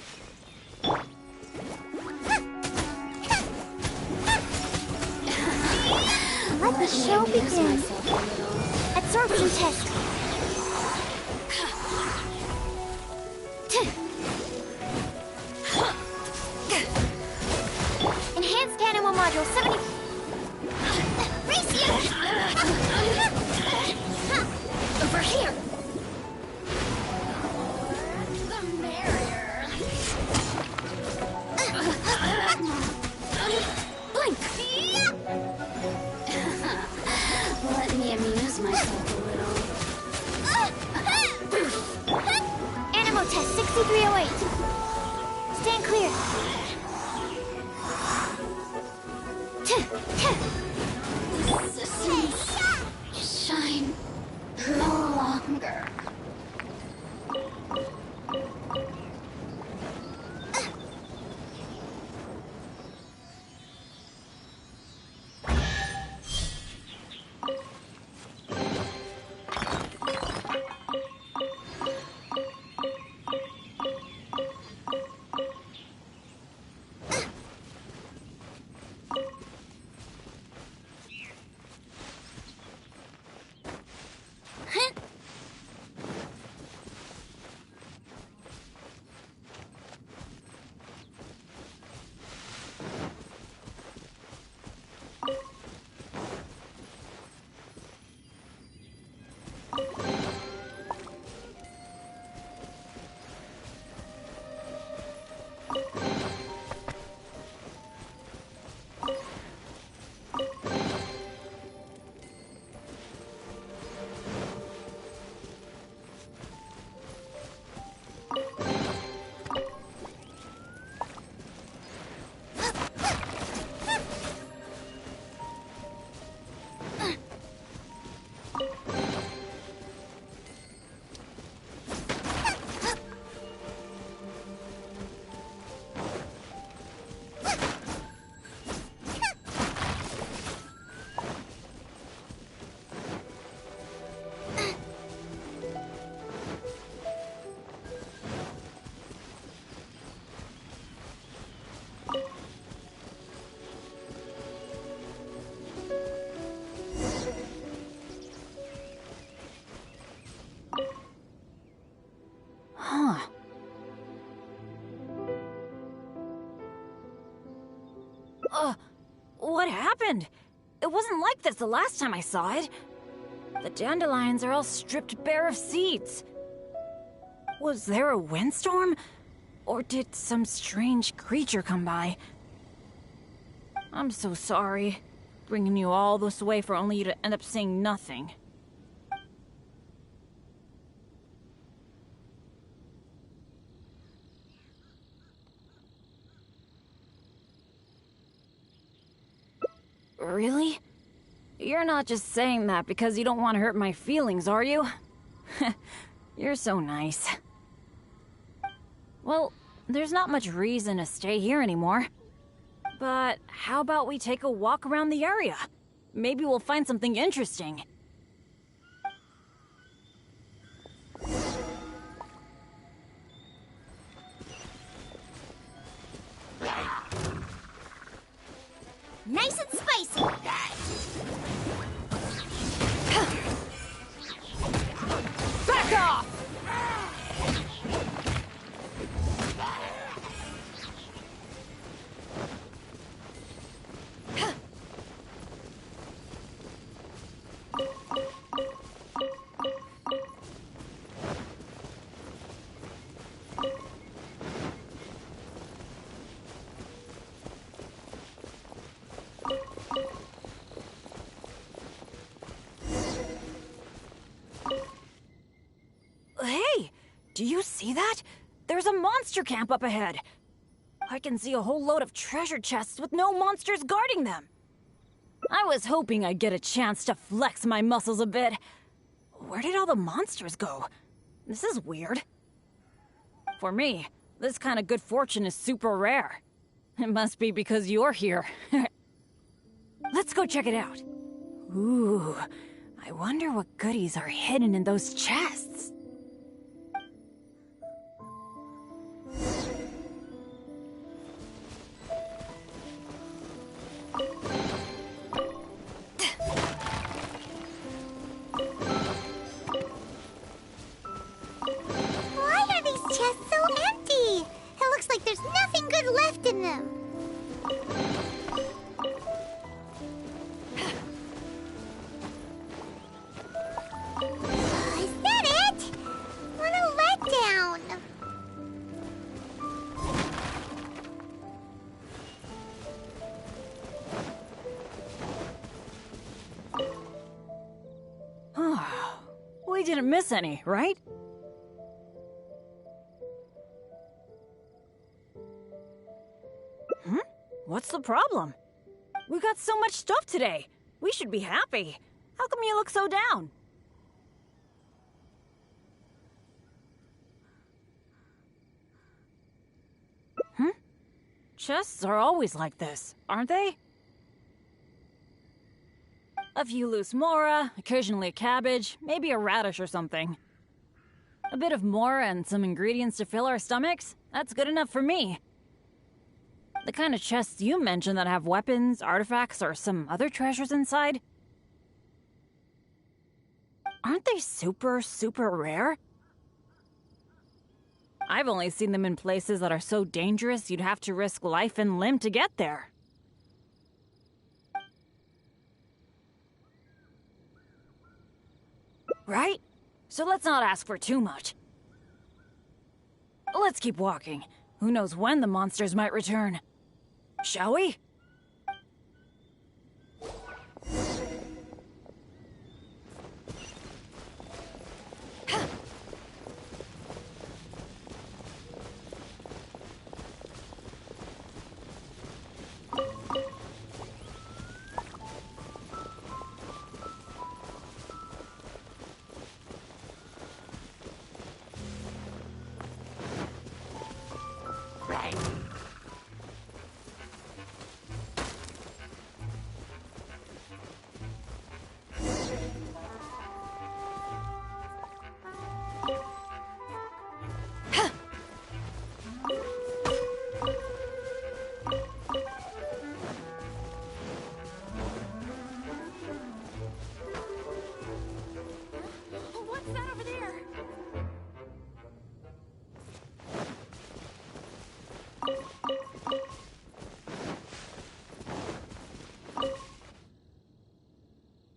Let the show begin. Absorption test. Enhanced animal module 70. Race over here. Let me amuse myself a little. Animal test 6308. Stand clear. Resistance shine no longer. What happened? It wasn't like this the last time I saw it. The dandelions are all stripped bare of seeds. Was there a windstorm? Or did some strange creature come by? I'm so sorry, bringing you all this way for only you to end up saying nothing. Really? You're not just saying that because you don't want to hurt my feelings, are you? You're so nice. Well, there's not much reason to stay here anymore. But how about we take a walk around the area? Maybe we'll find something interesting. Nice and spicy. Back off! Hey, do you see that? There's a monster camp up ahead. I can see a whole load of treasure chests with no monsters guarding them. I was hoping I'd get a chance to flex my muscles a bit. Where did all the monsters go? This is weird. For me, this kind of good fortune is super rare. It must be because you're here. Let's go check it out. Ooh, I wonder what goodies are hidden in those chests. Why are these chests so empty? It looks like there's nothing good left in them. Is that it? What a letdown. We didn't miss any, right? What's the problem? We got so much stuff today. We should be happy. How come you look so down? Chests are always like this, aren't they? A few loose mora, occasionally a cabbage, maybe a radish or something. A bit of mora and some ingredients to fill our stomachs? That's good enough for me. The kind of chests you mentioned that have weapons, artifacts, or some other treasures inside? Aren't they super, super rare? I've only seen them in places that are so dangerous you'd have to risk life and limb to get there. Right? So let's not ask for too much. Let's keep walking. Who knows when the monsters might return? Shall we? What's that over there?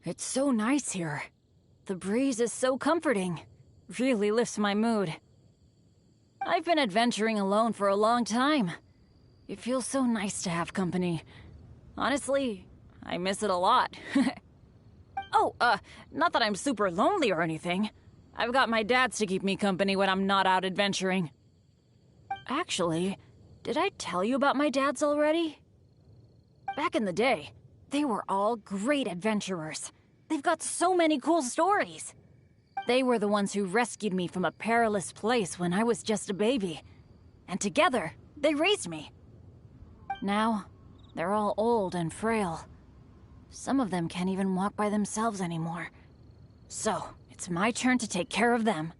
It's so nice here. The breeze is so comforting. Really lifts my mood. I've been adventuring alone for a long time. It feels so nice to have company. Honestly, I miss it a lot. Oh, not that I'm super lonely or anything. I've got my dads to keep me company when I'm not out adventuring. Actually, did I tell you about my dads already? Back in the day, they were all great adventurers. They've got so many cool stories. They were the ones who rescued me from a perilous place when I was just a baby. And together, they raised me. Now, they're all old and frail. Some of them can't even walk by themselves anymore. So, it's my turn to take care of them.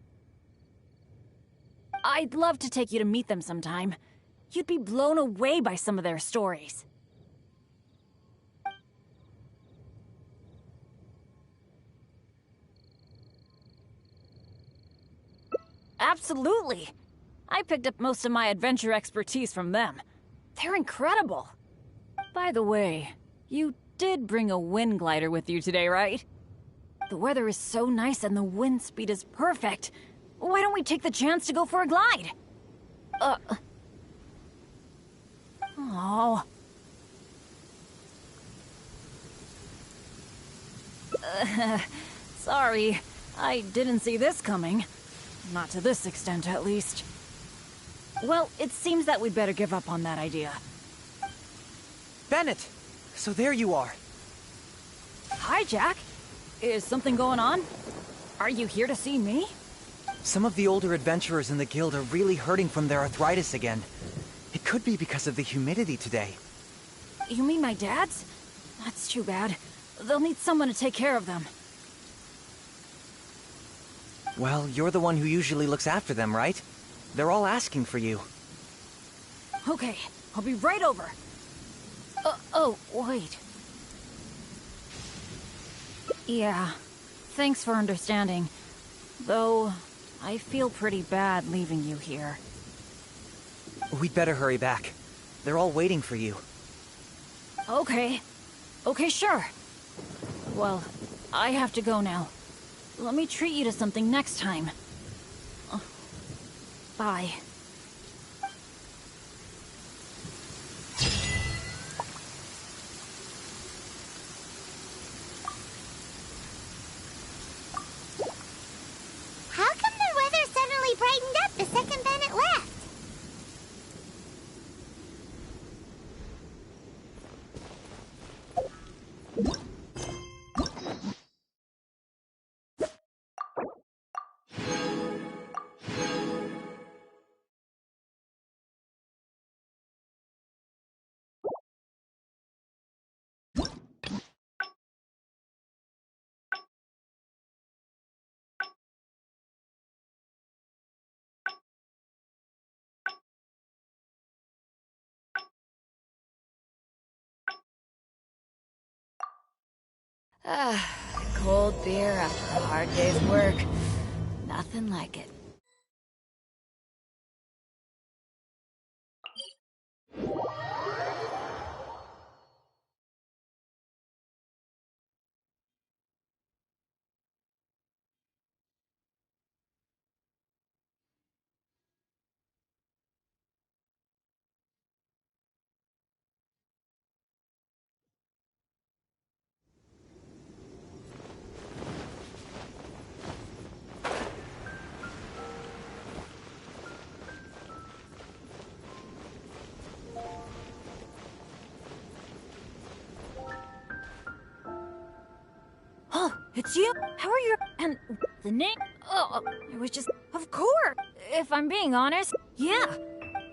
I'd love to take you to meet them sometime. You'd be blown away by some of their stories. Absolutely! I picked up most of my adventure expertise from them. They're incredible. By the way, you did bring a wind glider with you today, right? The weather is so nice and the wind speed is perfect. Why don't we take the chance to go for a glide? Oh. Sorry, I didn't see this coming. Not to this extent, at least. Well, it seems that we'd better give up on that idea. Bennett! So there you are. Hi, Jack. Is something going on? Are you here to see me? Some of the older adventurers in the guild are really hurting from their arthritis again. It could be because of the humidity today. You mean my dad's? That's too bad. They'll need someone to take care of them. Well, you're the one who usually looks after them, right? They're all asking for you. Okay, I'll be right over. Oh, wait. Yeah, thanks for understanding. Though, I feel pretty bad leaving you here. We'd better hurry back. They're all waiting for you. Okay. Okay, sure. Well, I have to go now. Let me treat you to something next time. Bye. How come the weather suddenly brightened up the second Bennett left? Cold beer after a hard day's work. Nothing like it. Oh, it's you? How are you? And the name? Oh, it was just... Of course! If I'm being honest, yeah.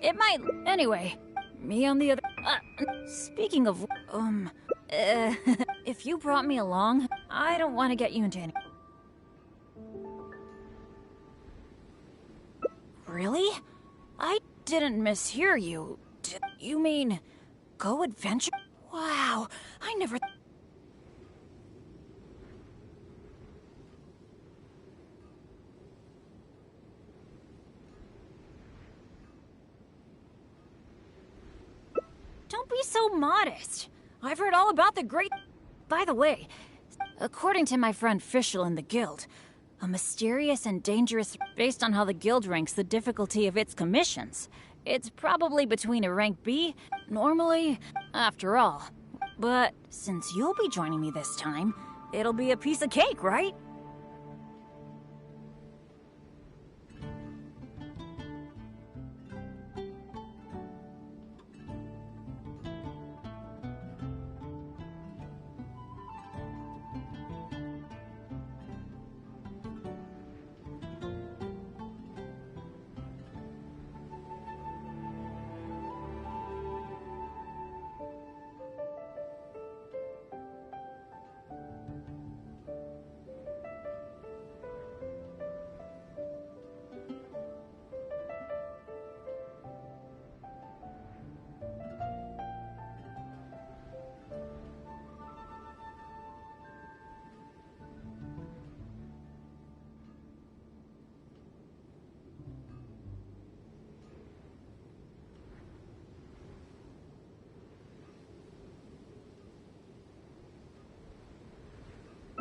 It might... Anyway, me on the other... speaking of... if you brought me along, I don't want to get you into any... Really? I didn't mishear you. Did you mean... go adventure? Wow, I never... Don't be so modest. I've heard all about the great... By the way, according to my friend Fischl in the guild, A mysterious and dangerous based on how the guild ranks the difficulty of its commissions. It's probably between a rank B, normally, after all. But since you'll be joining me this time, it'll be a piece of cake, right?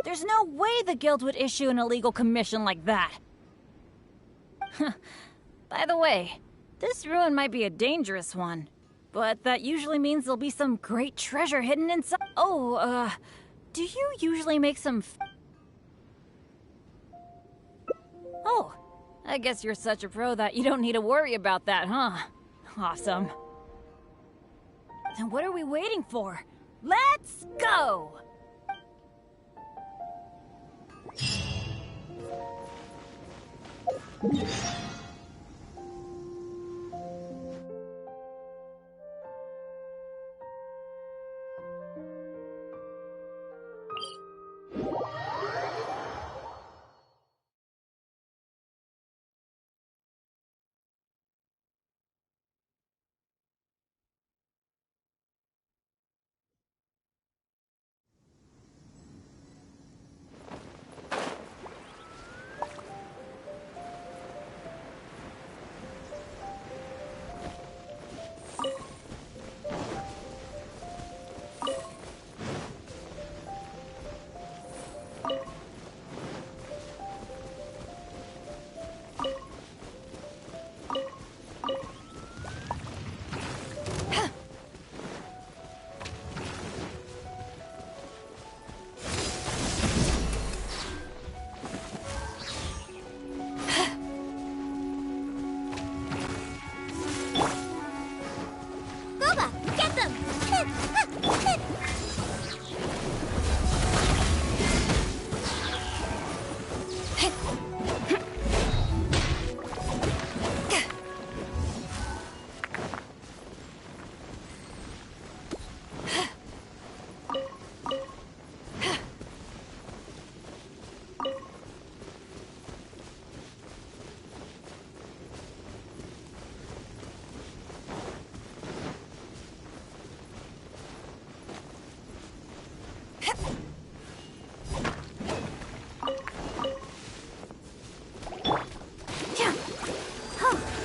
There's no way the guild would issue an illegal commission like that. By the way, this ruin might be a dangerous one, but that usually means there'll be some great treasure hidden inside. Oh, do you usually make some Oh, I guess you're such a pro that you don't need to worry about that, huh? Awesome. Then what are we waiting for? Let's go!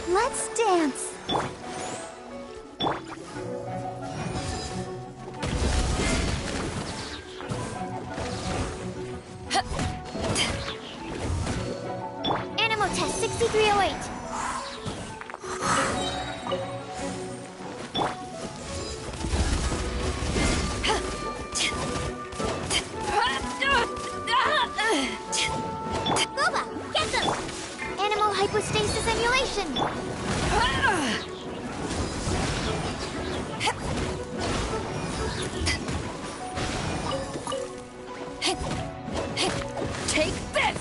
Let's dance. Animal test 6308. Boba, get them! Animal hypostasis emulation. Take this!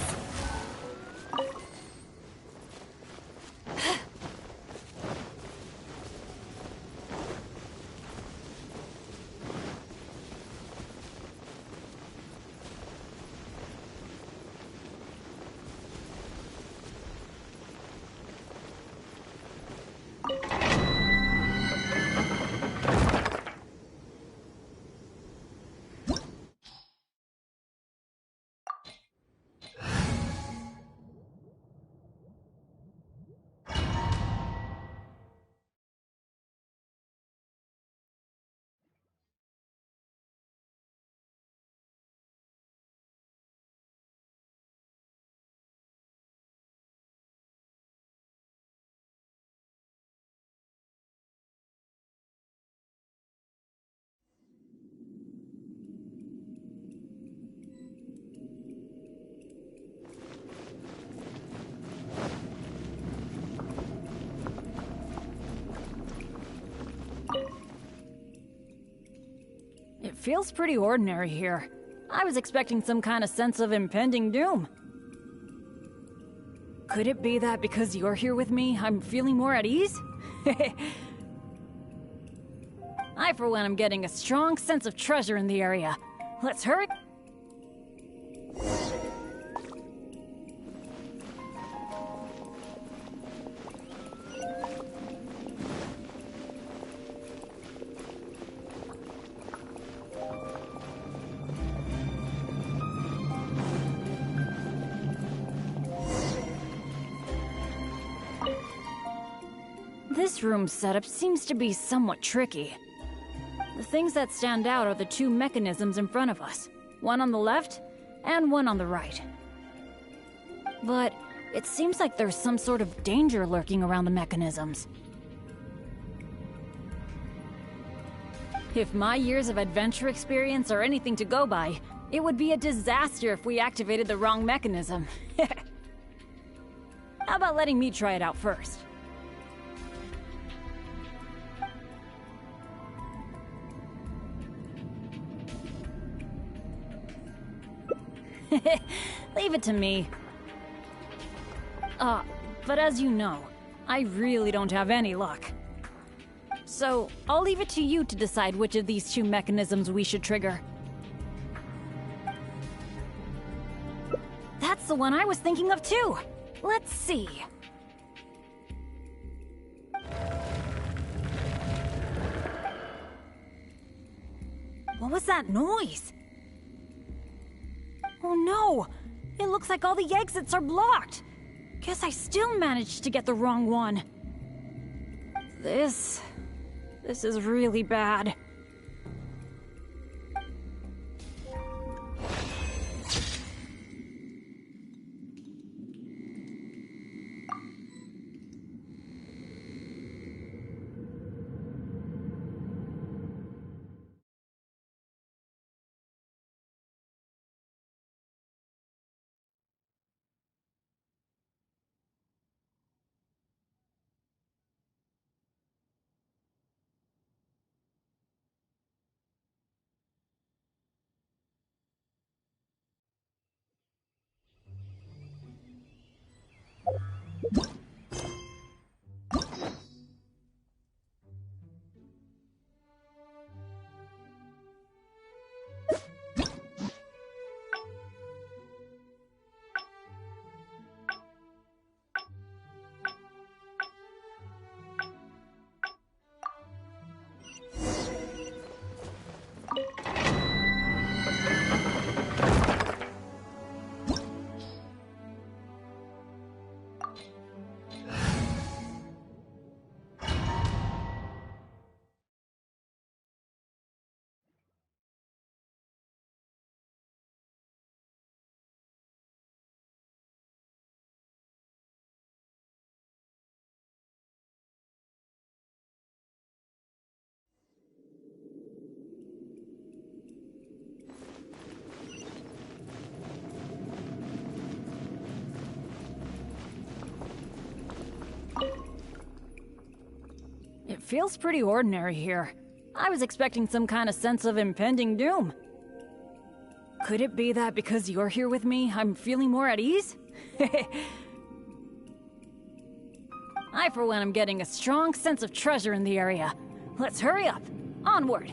It feels pretty ordinary here. I was expecting some kind of sense of impending doom. Could it be that because you're here with me, I'm feeling more at ease? I, for one, am getting a strong sense of treasure in the area. Let's hurry. This room's setup seems to be somewhat tricky. The things that stand out are the two mechanisms in front of us. One on the left, and one on the right. But it seems like there's some sort of danger lurking around the mechanisms. If my years of adventure experience are anything to go by, it would be a disaster if we activated the wrong mechanism. How about letting me try it out first? Leave it to me. But as you know, I really don't have any luck. So, I'll leave it to you to decide which of these two mechanisms we should trigger. That's the one I was thinking of too! Let's see. What was that noise? Oh no! It looks like all the exits are blocked! Guess I still managed to get the wrong one. This is really bad. It feels pretty ordinary here. I was expecting some kind of sense of impending doom. Could it be that because you're here with me, I'm feeling more at ease? I, for one, am getting a strong sense of treasure in the area. Let's hurry up. Onward.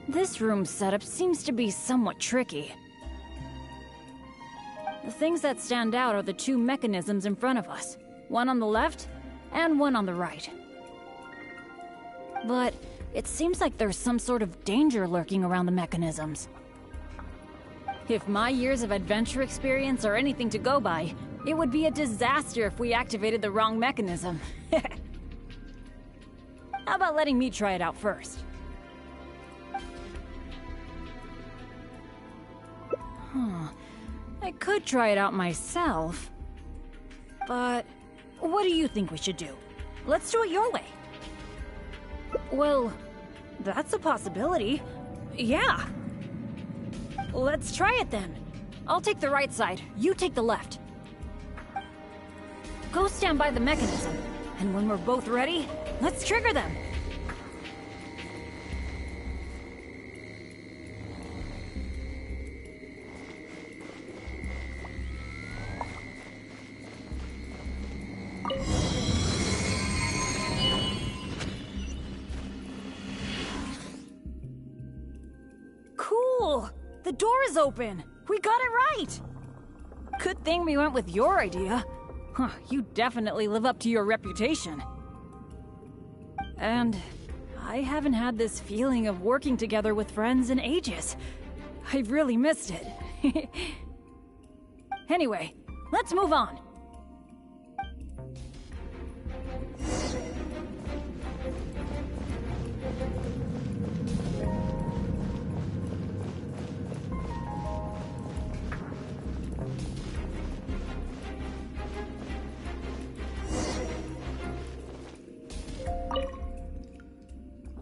This room's setup seems to be somewhat tricky. The things that stand out are the two mechanisms in front of us. One on the left, and one on the right. But it seems like there's some sort of danger lurking around the mechanisms. If my years of adventure experience are anything to go by, it would be a disaster if we activated the wrong mechanism. How about letting me try it out first? I could try it out myself, But what do you think we should do? Let's do it your way. Well, that's a possibility. Yeah. Let's try it then. I'll take the right side, you take the left. Go stand by the mechanism, and when we're both ready, let's trigger them. Cool! The door is open! We got it right! Good thing we went with your idea. Huh, you definitely live up to your reputation. And I haven't had this feeling of working together with friends in ages. I've really missed it. Anyway, let's move on.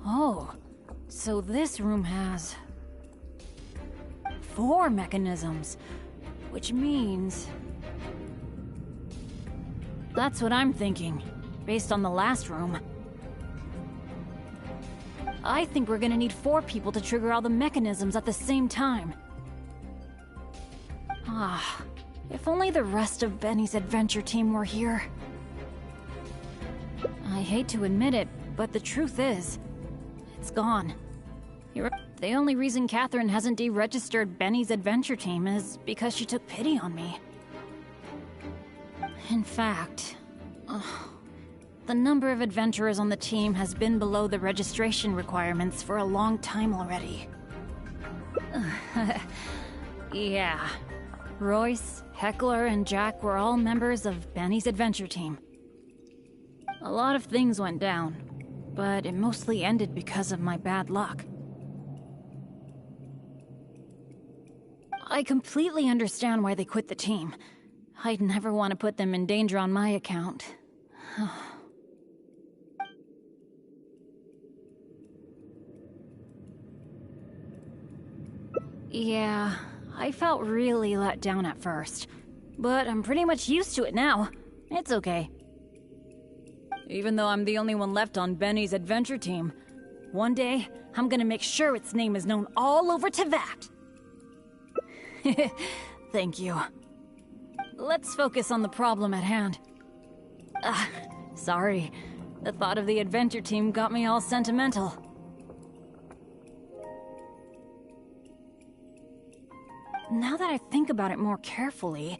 Oh, so this room has 4 mechanisms, which means... That's what I'm thinking, based on the last room. I think we're gonna need 4 people to trigger all the mechanisms at the same time. Ah, if only the rest of Benny's adventure team were here. I hate to admit it, but the truth is, it's gone. The only reason Catherine hasn't deregistered Benny's adventure team is because she took pity on me. In fact, the number of adventurers on the team has been below the registration requirements for a long time already. Yeah. Royce, Heckler, and Jack were all members of Benny's adventure team. A lot of things went down, but it mostly ended because of my bad luck. I completely understand why they quit the team. I'd never want to put them in danger on my account. Yeah, I felt really let down at first, but I'm pretty much used to it now. It's okay. Even though I'm the only one left on Benny's adventure team, one day, I'm gonna make sure its name is known all over Teyvat. Thank you. Let's focus on the problem at hand. Sorry. The thought of the adventure team got me all sentimental. Now that I think about it more carefully,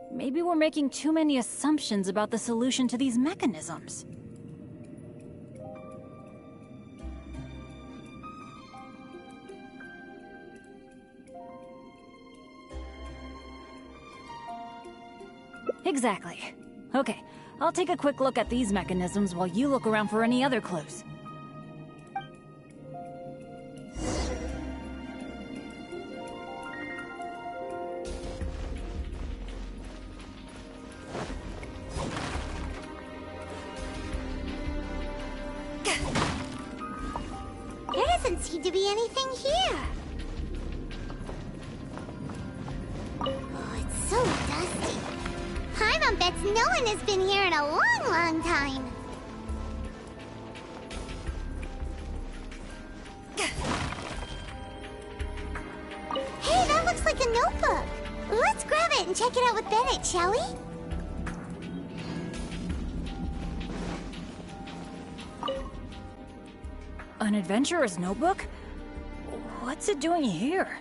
maybe we're making too many assumptions about the solution to these mechanisms. Exactly. Okay, I'll take a quick look at these mechanisms while you look around for any other clues. There doesn't seem to be anything here. Oh, it's so dusty. Paimon bets no one has been here in a long, long time. Hey, that looks like a notebook. Let's grab it and check it out with Bennett, shall we? An adventurer's notebook? What's it doing here?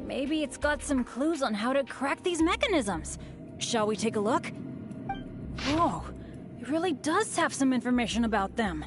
Maybe it's got some clues on how to crack these mechanisms. Shall we take a look? Oh, it really does have some information about them.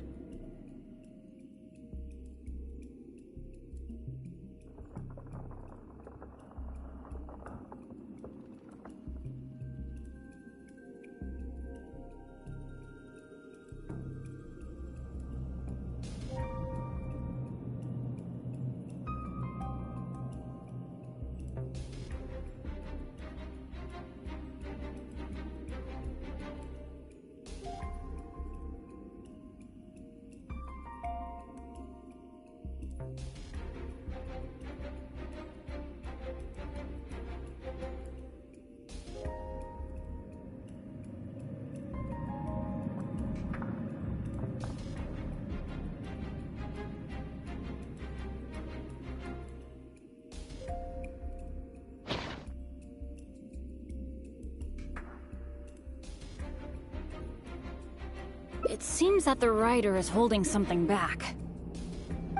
It seems that the writer is holding something back.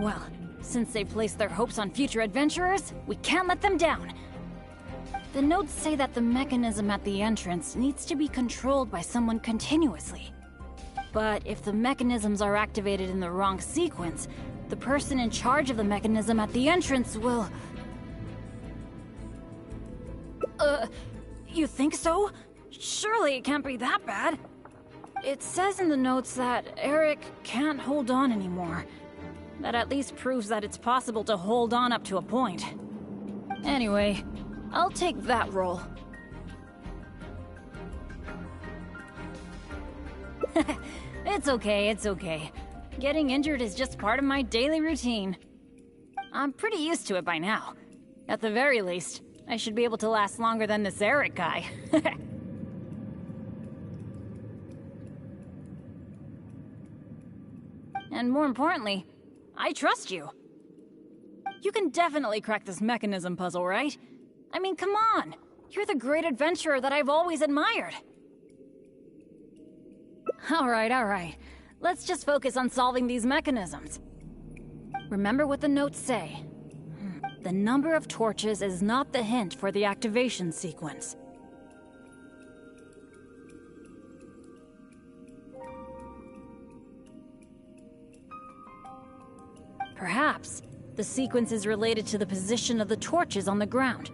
Well, since they placed their hopes on future adventurers, we can't let them down. The notes say that the mechanism at the entrance needs to be controlled by someone continuously. But if the mechanisms are activated in the wrong sequence, the person in charge of the mechanism at the entrance will... You think so? Surely it can't be that bad. It says in the notes that Eric can't hold on anymore. That at least proves that it's possible to hold on up to a point. Anyway, I'll take that role. It's okay, it's okay. Getting injured is just part of my daily routine. I'm pretty used to it by now. At the very least, I should be able to last longer than this Eric guy. And more importantly, I trust you. You can definitely crack this mechanism puzzle, right? I mean, come on! You're the great adventurer that I've always admired! Alright. Let's just focus on solving these mechanisms. Remember what the notes say. The number of torches is not the hint for the activation sequence. Perhaps the sequence is related to the position of the torches on the ground.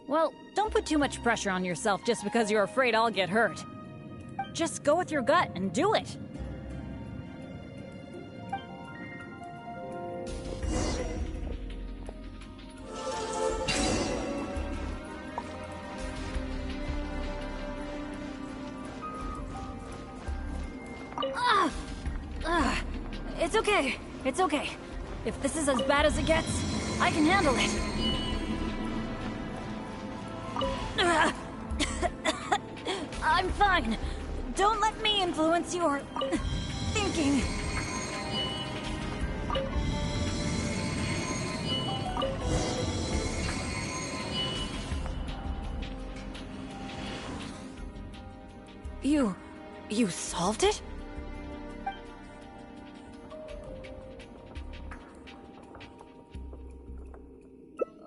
Well, don't put too much pressure on yourself just because you're afraid I'll get hurt. Just go with your gut and do it. It's okay. If this is as bad as it gets, I can handle it. I'm fine. Don't let me influence your thinking. You solved it?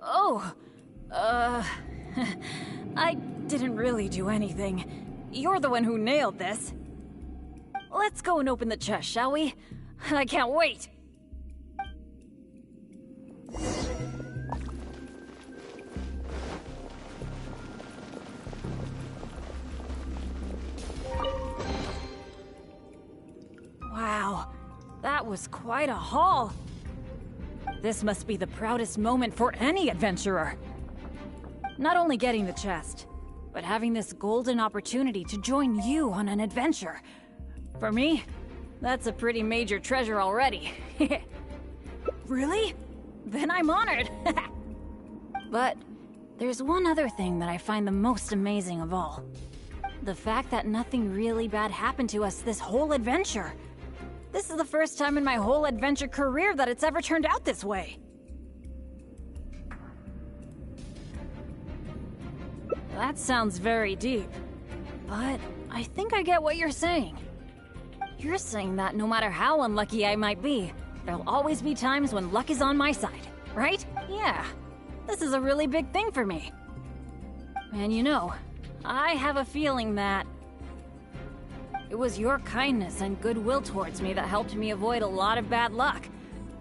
Oh, I didn't really do anything. You're the one who nailed this. Let's go and open the chest, shall we? I can't wait! Wow, that was quite a haul. This must be the proudest moment for any adventurer. Not only getting the chest, but having this golden opportunity to join you on an adventure. For me, that's a pretty major treasure already. Really? Then I'm honored. But there's one other thing that I find the most amazing of all. The fact that nothing really bad happened to us this whole adventure. This is the first time in my whole adventure career that it's ever turned out this way. That sounds very deep, but I think I get what you're saying. You're saying that no matter how unlucky I might be, there'll always be times when luck is on my side, right? Yeah, this is a really big thing for me. And you know, I have a feeling that it was your kindness and goodwill towards me that helped me avoid a lot of bad luck.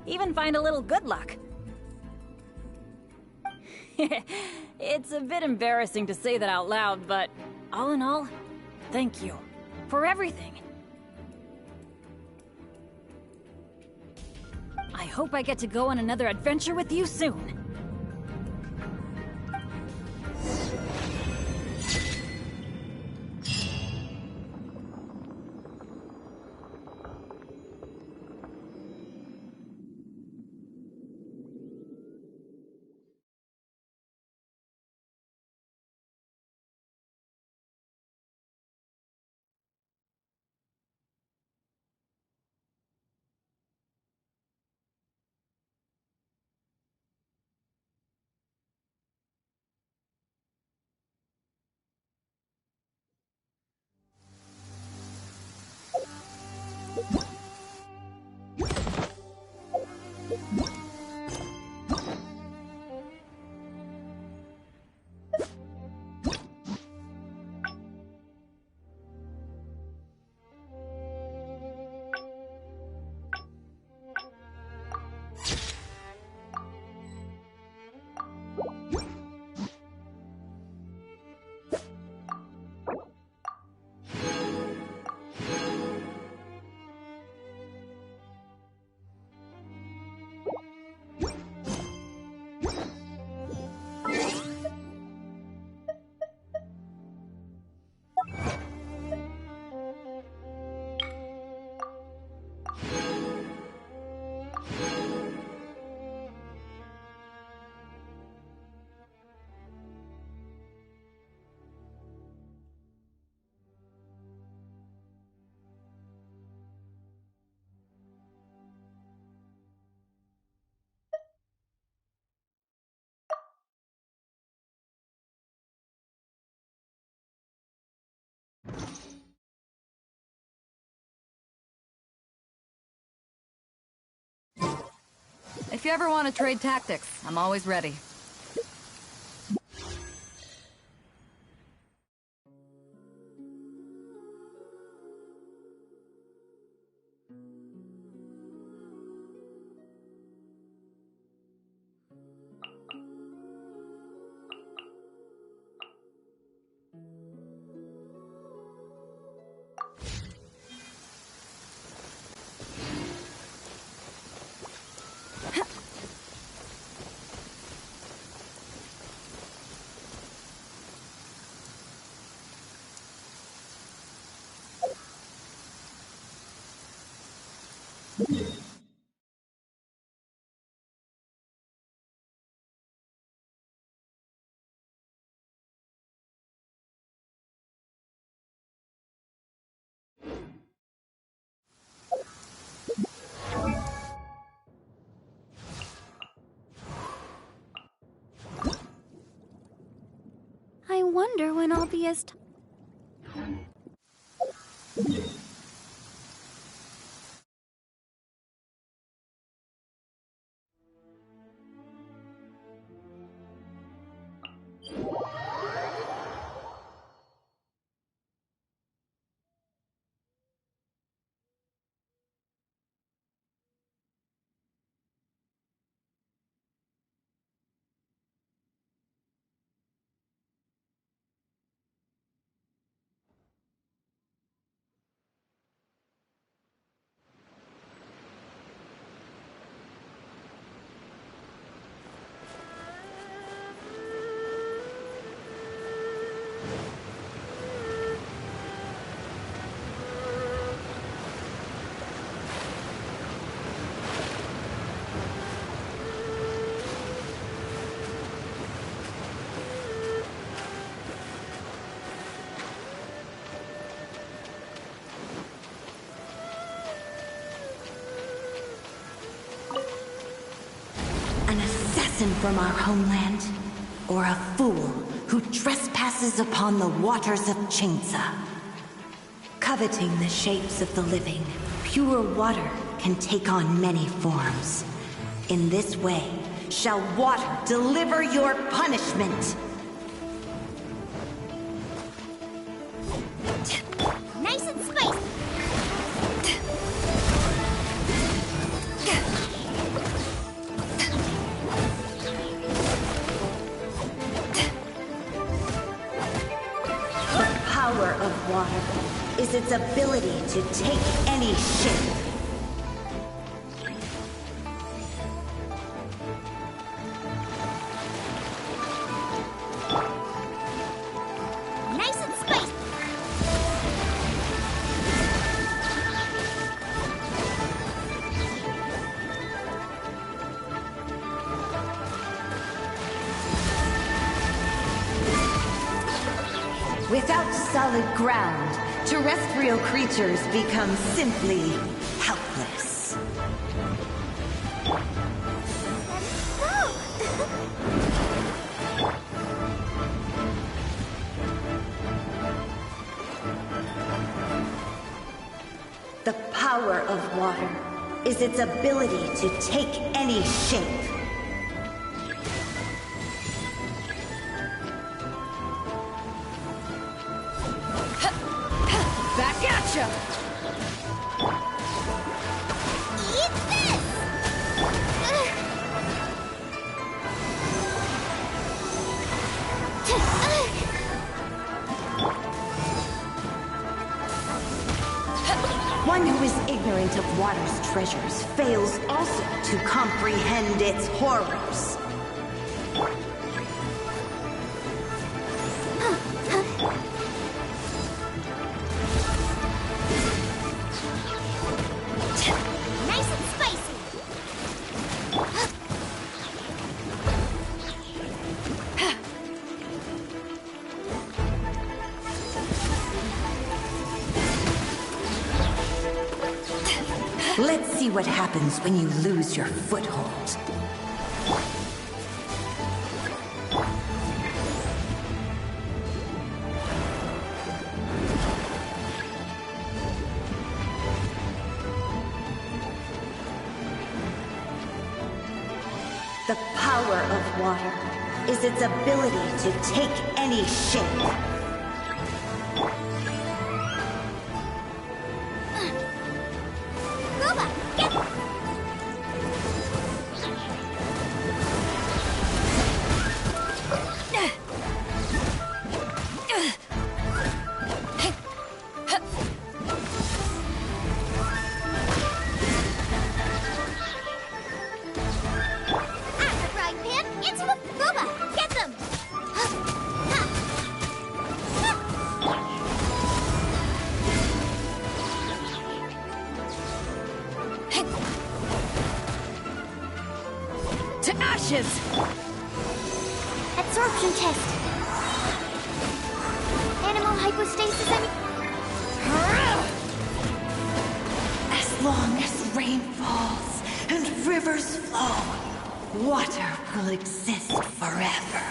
Even find a little good luck. It's a bit embarrassing to say that out loud, but all in all, thank you for everything. I hope I get to go on another adventure with you soon. If you ever want to trade tactics, I'm always ready. I wonder when I'll be as... An assassin from our homeland, or a fool who trespasses upon the waters of Chainsa. Coveting the shapes of the living, pure water can take on many forms. In this way, shall water deliver your punishment. Nice and spicy. The power of water is its ability to take any shape. Nice and spicy. Without solid ground, terrestrial creatures become simply helpless. The power power of water is its ability to take any shape. Back at ya! Eat this! One who is ignorant of water's treasures fails also to comprehend its horrors. Nice and spicy! Let's see what happens when you lose your foothold. The power of water is its ability to take any shape. Booba, get... At the frying pan, it's with Booba! Get them! To ashes! Absorption test. Animal hypostasis and... As long as rain falls and rivers flow, water will exist forever.